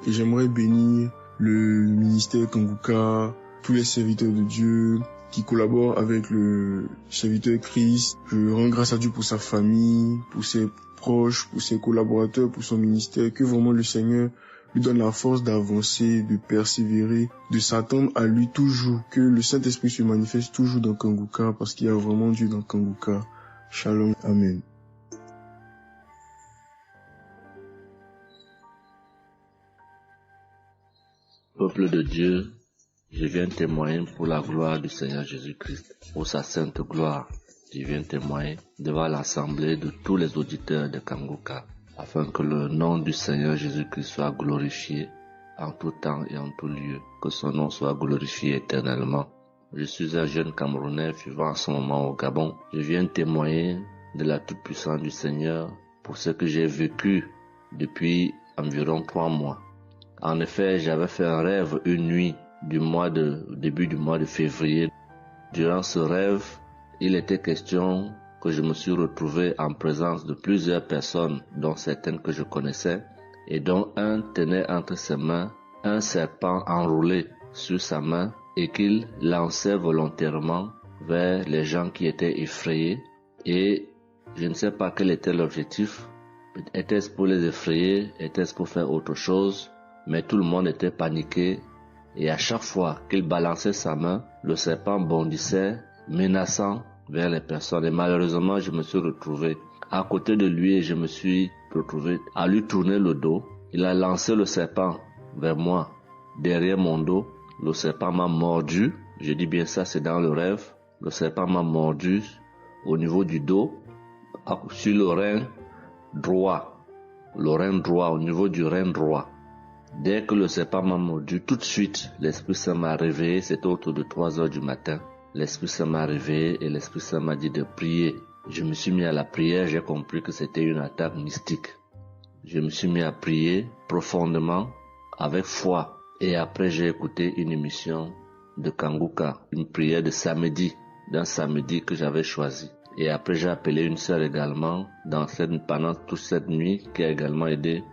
Et j'aimerais bénir le ministère Kanguka, tous les serviteurs de Dieu qui collaborent avec le serviteur Christ. Je rends grâce à Dieu pour sa famille, pour ses proches, pour ses collaborateurs, pour son ministère, que vraiment le Seigneur lui donne la force d'avancer, de persévérer, de s'attendre à lui toujours, que le Saint-Esprit se manifeste toujours dans Kanguka, parce qu'il y a vraiment Dieu dans Kanguka. Shalom, Amen. Peuple de Dieu, je viens témoigner pour la gloire du Seigneur Jésus-Christ, pour sa sainte gloire. Je viens témoigner devant l'assemblée de tous les auditeurs de Kanguka, afin que le nom du Seigneur Jésus-Christ soit glorifié en tout temps et en tout lieu, que son nom soit glorifié éternellement. Je suis un jeune Camerounais vivant en ce moment au Gabon. Je viens témoigner de la toute-puissance du Seigneur pour ce que j'ai vécu depuis environ 3 mois. En effet, j'avais fait un rêve une nuit début du mois de février. Durant ce rêve, il était question que je me suis retrouvé en présence de plusieurs personnes, dont certaines que je connaissais, et dont un tenait entre ses mains un serpent enroulé sur sa main et qu'il lançait volontairement vers les gens qui étaient effrayés. Et je ne sais pas quel était l'objectif. Était-ce pour les effrayer? Était-ce pour faire autre chose? Mais tout le monde était paniqué. Et à chaque fois qu'il balançait sa main, le serpent bondissait, menaçant vers les personnes. Et malheureusement, je me suis retrouvé à côté de lui et je me suis retrouvé à lui tourner le dos. Il a lancé le serpent vers moi, derrière mon dos. Le serpent m'a mordu. Je dis bien ça, c'est dans le rêve. Le serpent m'a mordu au niveau du dos, sur le rein droit. Le rein droit, au niveau du rein droit. Dès que le serpent m'a mordu, tout de suite, l'Esprit Saint m'a réveillé. C'était autour de 3 heures du matin. L'Esprit Saint m'a réveillé et l'Esprit Saint m'a dit de prier. Je me suis mis à la prière, j'ai compris que c'était une attaque mystique. Je me suis mis à prier profondément, avec foi. Et après, j'ai écouté une émission de Kanguka, une prière de samedi, d'un samedi que j'avais choisi. Et après, j'ai appelé une sœur également pendant toute cette nuit, qui a également aidé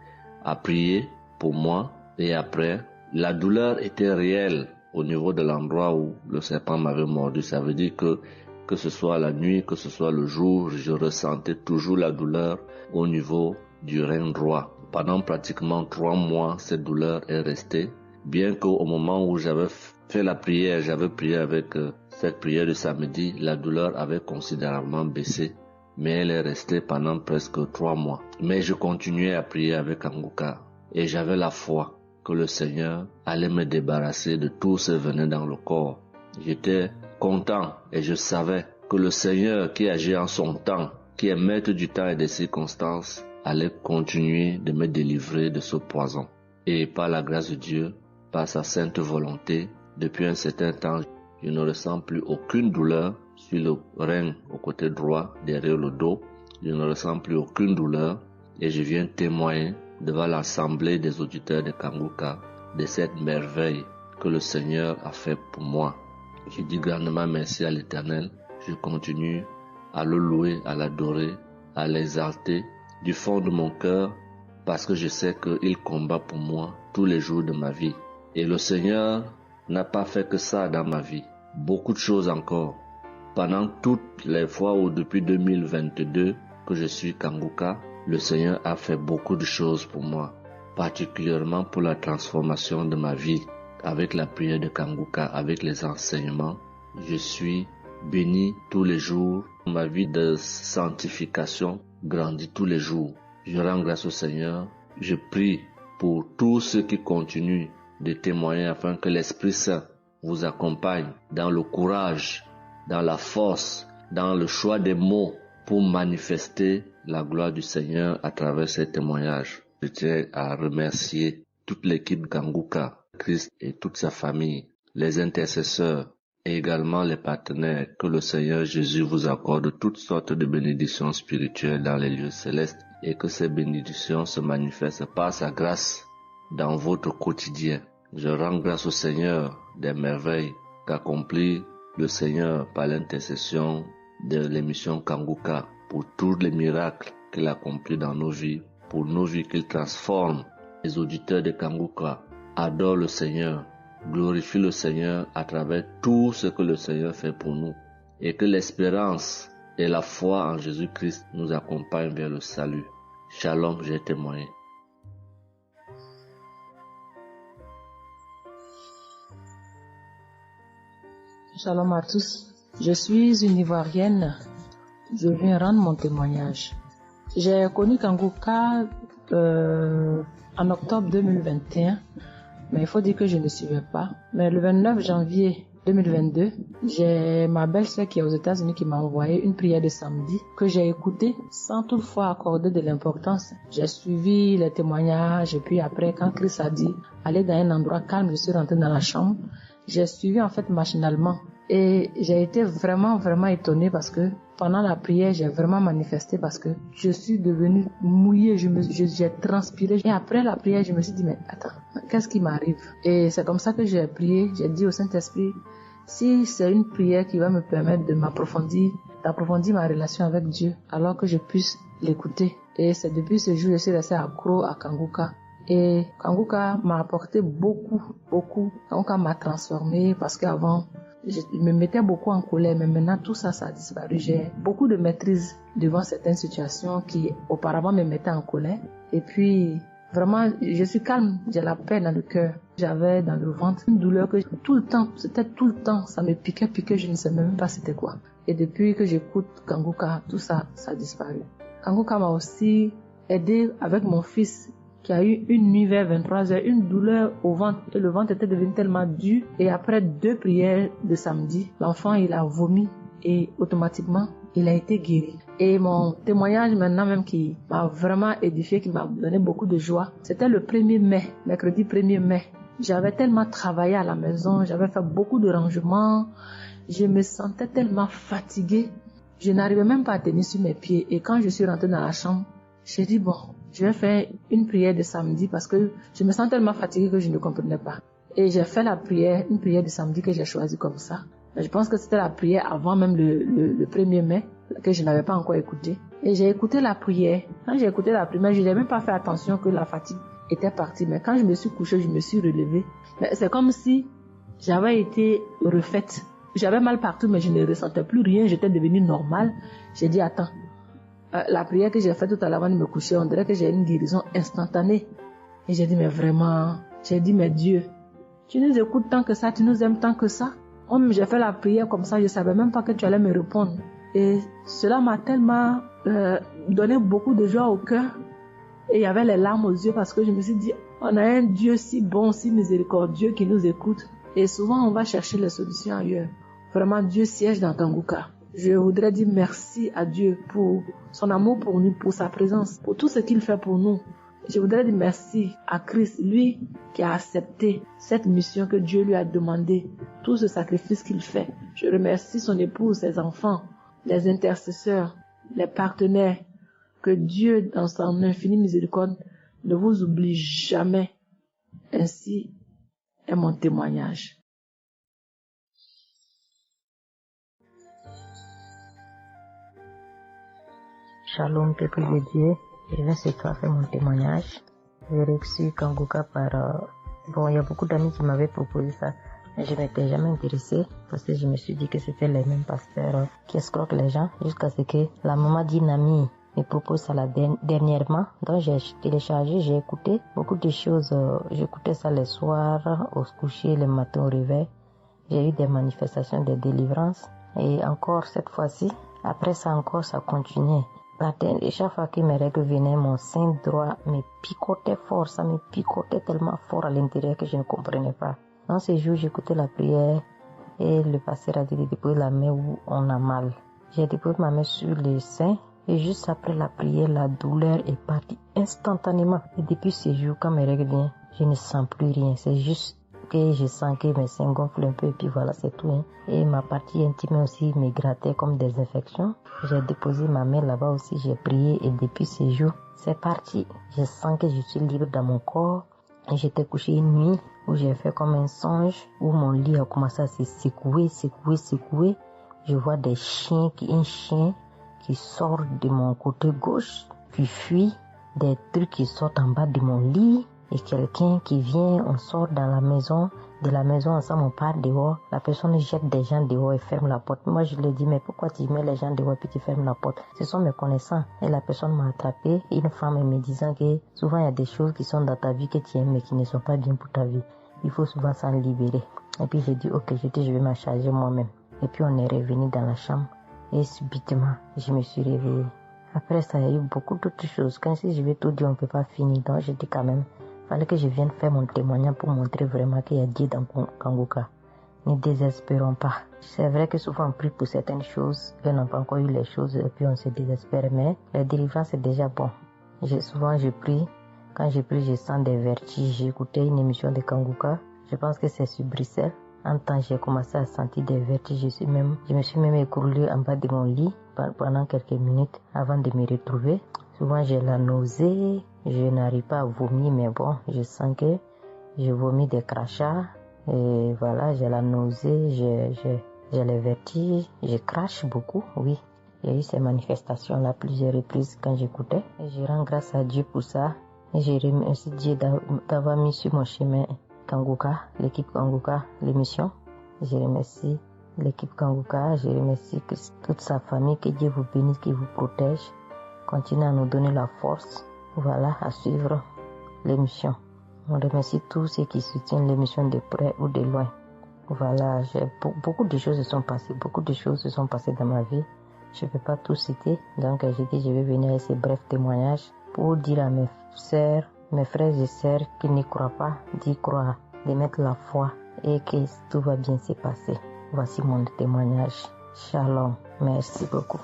à prier pour moi. Et après, la douleur était réelle au niveau de l'endroit où le serpent m'avait mordu. Ça veut dire que ce soit la nuit, que ce soit le jour, je ressentais toujours la douleur au niveau du rein droit. Pendant pratiquement 3 mois, cette douleur est restée. Bien qu'au moment où j'avais fait la prière, j'avais prié avec cette prière de samedi, la douleur avait considérablement baissé. Mais elle est restée pendant presque 3 mois. Mais je continuais à prier avec Kanguka. Et j'avais la foi que le Seigneur allait me débarrasser de tout ce venin dans le corps. J'étais content et je savais que le Seigneur qui agit en son temps, qui est maître du temps et des circonstances, allait continuer de me délivrer de ce poison. Et par la grâce de Dieu, par sa sainte volonté, depuis un certain temps, je ne ressens plus aucune douleur sur le rein au côté droit, derrière le dos. Je ne ressens plus aucune douleur et je viens témoigner devant l'assemblée des auditeurs de Kanguka de cette merveille que le Seigneur a fait pour moi. Je dis grandement merci à l'Éternel. Je continue à le louer, à l'adorer, à l'exalter du fond de mon cœur parce que je sais qu'il combat pour moi tous les jours de ma vie. Et le Seigneur n'a pas fait que ça dans ma vie. Beaucoup de choses encore. Pendant toutes les fois où depuis 2022 que je suis Kanguka, le Seigneur a fait beaucoup de choses pour moi, particulièrement pour la transformation de ma vie. Avec la prière de Kanguka, avec les enseignements, je suis béni tous les jours. Ma vie de sanctification grandit tous les jours. Je rends grâce au Seigneur. Je prie pour tous ceux qui continuent de témoigner afin que l'Esprit Saint vous accompagne dans le courage, dans la force, dans le choix des mots pour manifester la gloire du Seigneur à travers ces témoignages. Je tiens à remercier toute l'équipe Kanguka, Christ et toute sa famille, les intercesseurs et également les partenaires. Que le Seigneur Jésus vous accorde toutes sortes de bénédictions spirituelles dans les lieux célestes et que ces bénédictions se manifestent par sa grâce dans votre quotidien. Je rends grâce au Seigneur des merveilles qu'accomplit le Seigneur par l'intercession de l'émission Kanguka pour tous les miracles qu'il accomplit dans nos vies, pour nos vies qu'il transforme. Les auditeurs de Kanguka adorent le Seigneur, glorifient le Seigneur à travers tout ce que le Seigneur fait pour nous et que l'espérance et la foi en Jésus-Christ nous accompagnent vers le salut. Shalom, j'ai témoigné. Shalom à tous. Je suis une Ivoirienne. Je viens rendre mon témoignage. J'ai connu Kanguka en octobre 2021, mais il faut dire que je ne suivais pas. Mais le 29 janvier 2022, j'ai ma belle-sœur qui est aux États-Unis qui m'a envoyé une prière de samedi que j'ai écoutée sans toutefois accorder de l'importance. J'ai suivi les témoignages et puis après, quand Christ a dit aller dans un endroit calme, je suis rentrée dans la chambre. J'ai suivi en fait machinalement et j'ai été vraiment étonnée parce que pendant la prière, j'ai vraiment manifesté parce que je suis devenue mouillée, j'ai transpiré. Et après la prière, je me suis dit, mais attends, qu'est-ce qui m'arrive? Et c'est comme ça que j'ai prié, j'ai dit au Saint-Esprit, si c'est une prière qui va me permettre de d'approfondir ma relation avec Dieu, alors que je puisse l'écouter. Et c'est depuis ce jour que je suis restée accro à Kanguka. Et Kanguka m'a apporté beaucoup. Kanguka m'a transformée parce qu'avant, je me mettais beaucoup en colère, mais maintenant tout ça a disparu. J'ai beaucoup de maîtrise devant certaines situations qui auparavant me mettaient en colère. Et puis, vraiment, je suis calme, j'ai la paix dans le cœur. J'avais dans le ventre une douleur que tout le temps, ça me piquait, je ne sais même pas c'était quoi. Et depuis que j'écoute Kanguka, tout ça a disparu. Kanguka m'a aussi aidé avec mon fils qui a eu une nuit vers 23h, une douleur au ventre et le ventre était devenu tellement dur et après 2 prières de samedi, l'enfant il a vomi et automatiquement il a été guéri. Et mon témoignage maintenant même qui m'a vraiment édifié, qui m'a donné beaucoup de joie, c'était le 1er mai, mercredi 1er mai. J'avais tellement travaillé à la maison, j'avais fait beaucoup de rangements, je me sentais tellement fatiguée, je n'arrivais même pas à tenir sur mes pieds et quand je suis rentrée dans la chambre, j'ai dit bon, je vais faire une prière de samedi parce que je me sens tellement fatiguée que je ne comprenais pas. Et j'ai fait une prière de samedi que j'ai choisie comme ça. Mais je pense que c'était la prière avant même le 1er mai que je n'avais pas encore écouté. Et j'ai écouté la prière. Quand j'ai écouté la prière, je n'ai même pas fait attention que la fatigue était partie. Mais quand je me suis couchée, je me suis relevée. Mais c'est comme si j'avais été refaite. J'avais mal partout, mais je ne ressentais plus rien. J'étais devenue normale. J'ai dit, attends. La prière que j'ai faite tout à l'heure avant de me coucher, on dirait que j'ai une guérison instantanée. Et j'ai dit, mais vraiment, mais Dieu, tu nous écoutes tant que ça, tu nous aimes tant que ça. J'ai fait la prière comme ça, je ne savais même pas que tu allais me répondre. Et cela m'a tellement donné beaucoup de joie au cœur. Et il y avait les larmes aux yeux parce que je me suis dit, On a un Dieu si bon, si miséricordieux qui nous écoute. Et souvent, on va chercher les solutions ailleurs. Vraiment, Dieu siège dans Kanguka. Je voudrais dire merci à Dieu pour son amour pour nous, pour sa présence, pour tout ce qu'il fait pour nous. Je voudrais dire merci à Christ, lui qui a accepté cette mission que Dieu lui a demandé, tout ce sacrifice qu'il fait. Je remercie son épouse, ses enfants, les intercesseurs, les partenaires. Que Dieu, dans son infinie miséricorde, ne vous oublie jamais. Ainsi est mon témoignage. Shalom, peuple de Dieu. Je viens ce soir faire mon témoignage. J'ai reçu Kanguka par... il y a beaucoup d'amis qui m'avaient proposé ça. Mais je m'étais jamais intéressée parce que je me suis dit que c'était les mêmes pasteurs qui escroquent les gens jusqu'à ce que la maman d'une amie me propose ça dernièrement. Donc j'ai téléchargé, j'ai écouté beaucoup de choses. J'écoutais ça les soirs, au coucher, le matin au réveil. J'ai eu des manifestations de délivrance. Et encore cette fois-ci, après ça encore, ça continuait. Et chaque fois que mes règles venaient, mon sein droit me picotait fort. Ça me picotait tellement fort à l'intérieur que je ne comprenais pas. Dans ces jours, j'écoutais la prière et le pasteur a dit de déposer la main où on a mal. J'ai déposé ma main sur le sein et juste après la prière, la douleur est partie instantanément. Et depuis ces jours, quand mes règles viennent, je ne sens plus rien. C'est juste que je sens que mes seins gonflent un peu et puis voilà, c'est tout. Et ma partie intime aussi me grattait comme des infections. J'ai déposé ma main là-bas aussi, j'ai prié et depuis ces jours, c'est parti. Je sens que je suis libre dans mon corps. Et j'étais couché une nuit où j'ai fait comme un songe, où mon lit a commencé à se secouer. Je vois un chien qui sort de mon côté gauche, puis fuit, des trucs qui sortent en bas de mon lit. Et quelqu'un qui vient, on sort dans la maison, de la maison ensemble, on part dehors, la personne jette des gens dehors et ferme la porte. Moi, je lui dis, mais pourquoi tu mets les gens dehors et puis tu fermes la porte? Ce sont mes connaissants. Et la personne m'a attrapé, une femme me disant que souvent il y a des choses qui sont dans ta vie que tu aimes mais qui ne sont pas bien pour ta vie. Il faut souvent s'en libérer. Et puis j'ai dit, ok, je vais m'en charger moi-même. Et puis on est revenu dans la chambre et subitement, je me suis réveillée. Après ça, il y a eu beaucoup d'autres choses. Quand si je vais tout dire, on ne peut pas finir. Donc j'ai dit quand même, fallait que je vienne faire mon témoignage pour montrer vraiment qu'il y a Dieu dans Kanguka. Ne désespérons pas. C'est vrai que souvent on prie pour certaines choses, on n'a pas encore eu les choses et puis on se désespère, mais la délivrance est déjà bon. Souvent je prie, quand je prie je sens des vertiges. J'ai écouté une émission de Kanguka, je pense que c'est sur Bruxelles. En temps j'ai commencé à sentir des vertiges, je me suis même écroulée en bas de mon lit pendant quelques minutes avant de me retrouver. Souvent j'ai la nausée, je n'arrive pas à vomir, mais bon, je sens que je vomis des crachats. Et voilà, j'ai la nausée, j'ai les vertiges, je crache beaucoup, oui. Il y a eu ces manifestations-là plusieurs reprises quand j'écoutais. Et je rends grâce à Dieu pour ça. Et je remercie Dieu d'avoir mis sur mon chemin Kanguka, l'équipe Kanguka, l'émission. Je remercie l'équipe Kanguka, je remercie toute sa famille, que Dieu vous bénisse, qu'il vous protège. Continuez à nous donner la force, voilà, à suivre l'émission. On remercie tous ceux qui soutiennent l'émission de près ou de loin. Voilà, beaucoup de choses se sont passées dans ma vie. Je ne peux pas tout citer, donc j'ai dit je vais venir avec ces brefs témoignages pour dire à mes sœurs, mes frères et sœurs qui n'y croient pas, d'y croire, de mettre la foi et que tout va bien se passer. Voici mon témoignage. Shalom, merci beaucoup.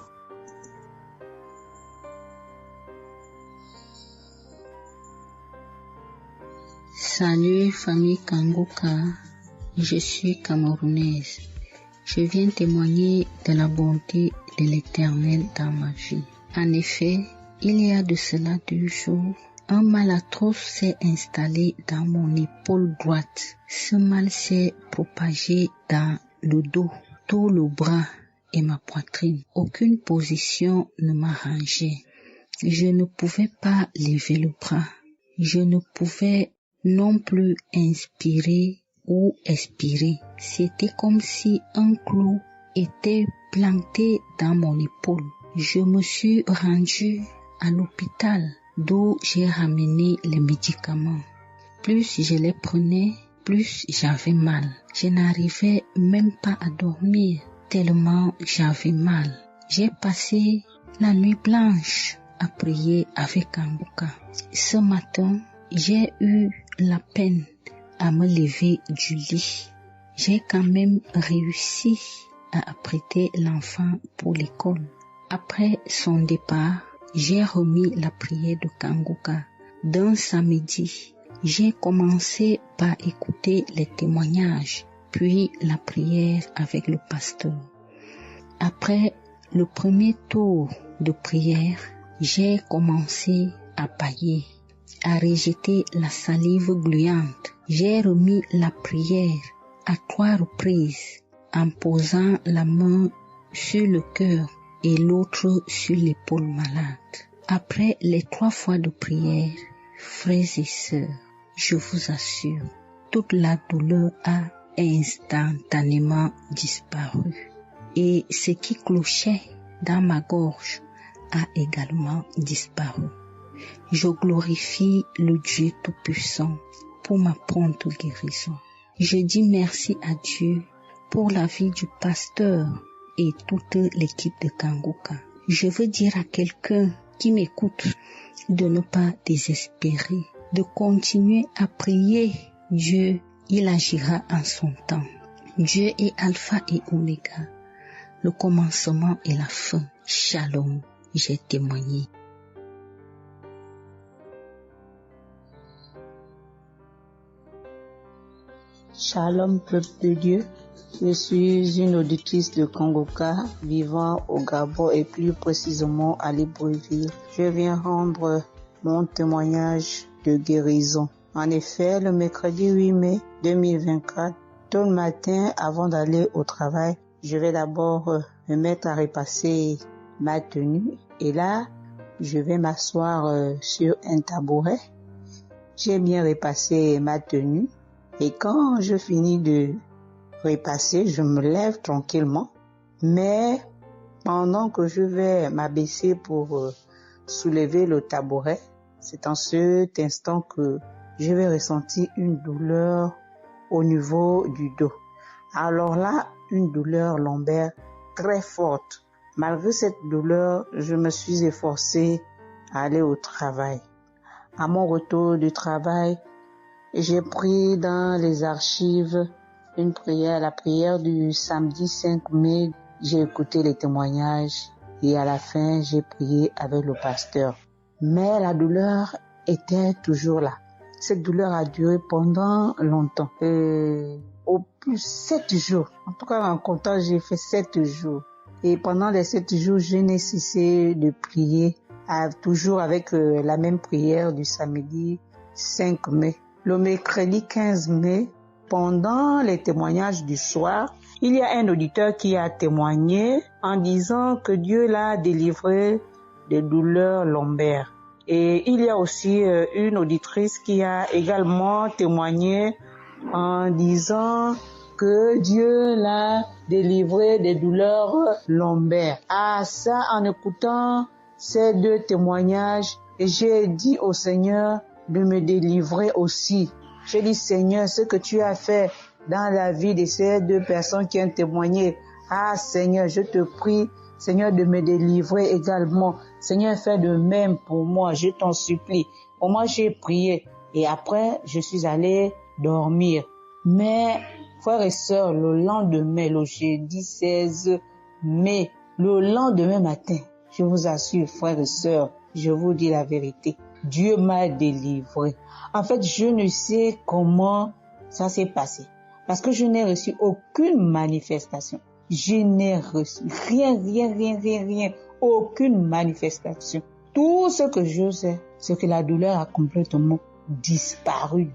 Salut famille Kanguka, je suis camerounaise. Je viens témoigner de la bonté de l'Éternel dans ma vie. En effet, il y a de cela 2 jours, un mal atroce s'est installé dans mon épaule droite. Ce mal s'est propagé dans le dos, tout le bras et ma poitrine. Aucune position ne m'arrangeait. Je ne pouvais pas lever le bras. Je ne pouvais non plus inspirer ou expirer. C'était comme si un clou était planté dans mon épaule. Je me suis rendue à l'hôpital d'où j'ai ramené les médicaments. Plus je les prenais, plus j'avais mal. Je n'arrivais même pas à dormir tellement j'avais mal. J'ai passé la nuit blanche à prier avec Kanguka. Ce matin, j'ai eu la peine à me lever du lit. J'ai quand même réussi à apprêter l'enfant pour l'école. Après son départ, j'ai remis la prière de Kanguka. D'un samedi, j'ai commencé par écouter les témoignages, puis la prière avec le pasteur. Après le premier tour de prière, j'ai commencé à bâiller, à rejeter la salive gluante. J'ai remis la prière à 3 reprises en posant la main sur le cœur et l'autre sur l'épaule malade. Après les 3 fois de prière, frères et sœurs, je vous assure, toute la douleur a instantanément disparu. Et ce qui clochait dans ma gorge a également disparu. Je glorifie le Dieu Tout-Puissant pour ma prompte guérison. Je dis merci à Dieu pour la vie du pasteur et toute l'équipe de Kanguka. Je veux dire à quelqu'un qui m'écoute de ne pas désespérer, de continuer à prier. Dieu, il agira en son temps. Dieu est Alpha et Oméga, le commencement et la fin. Shalom, j'ai témoigné. Shalom, peuple de Dieu. Je suis une auditrice de Kanguka vivant au Gabon et plus précisément à Libreville. Je viens rendre mon témoignage de guérison. En effet, le mercredi 8 mai 2024, tôt le matin, avant d'aller au travail, je vais d'abord me mettre à repasser ma tenue et là, je vais m'asseoir sur un tabouret. J'ai bien repassé ma tenue et quand je finis de repasser, je me lève tranquillement. Mais pendant que je vais m'abaisser pour soulever le tabouret, c'est en cet instant que je vais ressentir une douleur au niveau du dos. Alors là, une douleur lombaire très forte. Malgré cette douleur, je me suis efforcée à aller au travail. À mon retour du travail, j'ai pris dans les archives une prière, la prière du samedi 5 mai. J'ai écouté les témoignages et à la fin, j'ai prié avec le pasteur. Mais la douleur était toujours là. Cette douleur a duré pendant longtemps. Au plus 7 jours. En tout cas, en comptant, j'ai fait 7 jours. Et pendant les 7 jours, je n'ai cessé de prier, toujours avec la même prière du samedi 5 mai. Le mercredi 15 mai, pendant les témoignages du soir, il y a un auditeur qui a témoigné en disant que Dieu l'a délivré des douleurs lombaires. Et il y a aussi une auditrice qui a également témoigné en disant que Dieu l'a délivré des douleurs lombaires. Ah, ça, en écoutant ces 2 témoignages, j'ai dit au Seigneur de me délivrer aussi. J'ai dit, Seigneur, ce que tu as fait dans la vie de ces 2 personnes qui ont témoigné, ah Seigneur, je te prie, Seigneur, de me délivrer également. Seigneur, fais de même pour moi, je t'en supplie. Pour moi, j'ai prié et après, je suis allé dormir. Mais, frères et sœurs, le lendemain, le jeudi 16 mai, le lendemain matin, je vous assure, frères et sœurs, je vous dis la vérité, Dieu m'a délivré. En fait, je ne sais comment ça s'est passé. Parce que je n'ai reçu aucune manifestation. Je n'ai reçu rien, aucune manifestation. Tout ce que je sais, c'est que la douleur a complètement disparu.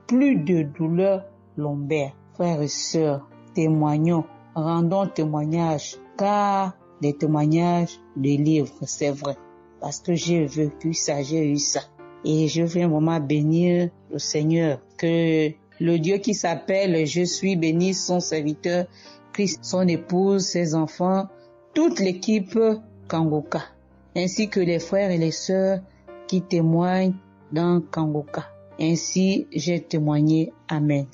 Plus de douleur lombaire. Frères et sœurs, témoignons, rendons témoignage, car les témoignages délivrent, c'est vrai. Parce que j'ai vécu ça, j'ai eu ça. Et je veux vraiment bénir le Seigneur, que le Dieu qui s'appelle Je suis béni, son serviteur, Christ, son épouse, ses enfants, toute l'équipe Kanguka, ainsi que les frères et les sœurs qui témoignent dans Kanguka. Ainsi, j'ai témoigné. Amen.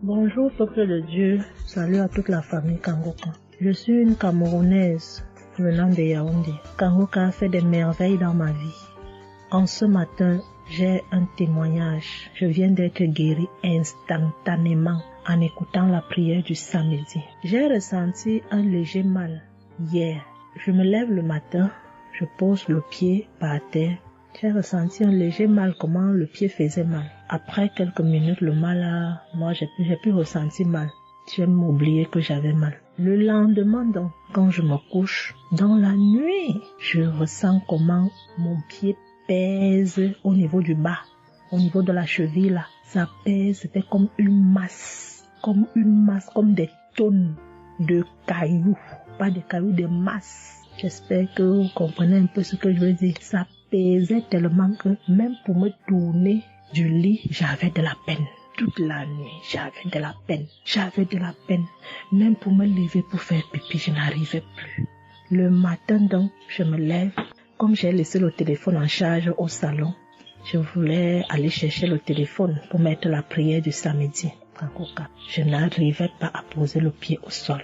Bonjour, peuple de Dieu. Salut à toute la famille Kanguka. Je suis une Camerounaise venant de Yaoundé. Kanguka a fait des merveilles dans ma vie. En ce matin, j'ai un témoignage. Je viens d'être guéri instantanément en écoutant la prière du samedi. J'ai ressenti un léger mal hier. Je me lève le matin, je pose le pied par terre. J'ai ressenti un léger mal, comment le pied faisait mal. Après quelques minutes, le mal j'ai plus ressenti mal. Je vais m'oublier que j'avais mal. Le lendemain donc, quand je me couche, dans la nuit, je ressens comment mon pied pèse au niveau du bas, au niveau de la cheville là. Ça pèse, c'était comme une masse, comme des tonnes de cailloux. Pas de cailloux, de masse. J'espère que vous comprenez un peu ce que je veux dire. Ça pesait tellement que même pour me tourner du lit, j'avais de la peine. Toute la nuit, j'avais de la peine. Même pour me lever pour faire pipi, je n'arrivais plus. Le matin donc, je me lève. Comme j'ai laissé le téléphone en charge au salon, je voulais aller chercher le téléphone pour mettre la prière du samedi. Je n'arrivais pas à poser le pied au sol.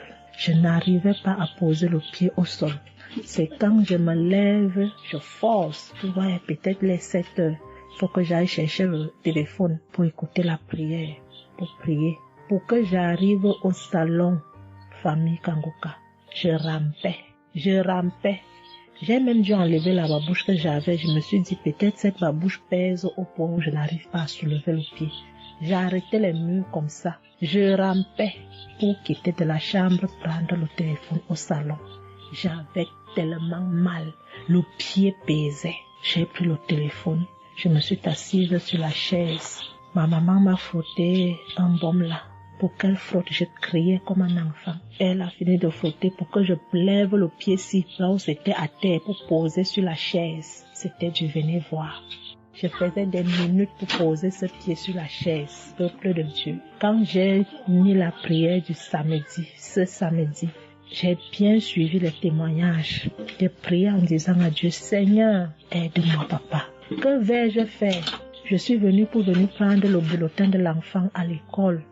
C'est quand je me lève, je force. Ouais, peut-être les 7 heures. Il faut que j'aille chercher le téléphone pour écouter la prière, pour prier. Pour que j'arrive au salon, famille Kanguka, je rampais. J'ai même dû enlever la babouche que j'avais. Je me suis dit, peut-être cette babouche pèse au point où je n'arrive pas à soulever le pied. J'ai arrêté les murs comme ça. Je rampais pour quitter de la chambre, prendre le téléphone au salon. J'avais tellement mal. Le pied pesait. J'ai pris le téléphone. Je me suis assise sur la chaise. Ma maman m'a frotté un baume là. Pour qu'elle frotte, je criais comme un enfant. Elle a fini de frotter pour que je lève le pied-ci, là où c'était à terre, pour poser sur la chaise. C'était du venez voir. Je faisais des minutes pour poser ce pied sur la chaise, peuple de Dieu. Quand j'ai mis la prière du samedi, ce samedi, j'ai bien suivi les témoignages. J'ai prié en disant à Dieu, Seigneur, aide-moi papa. Que vais-je faire? Je suis venue pour prendre le bulletin de l'enfant à l'école.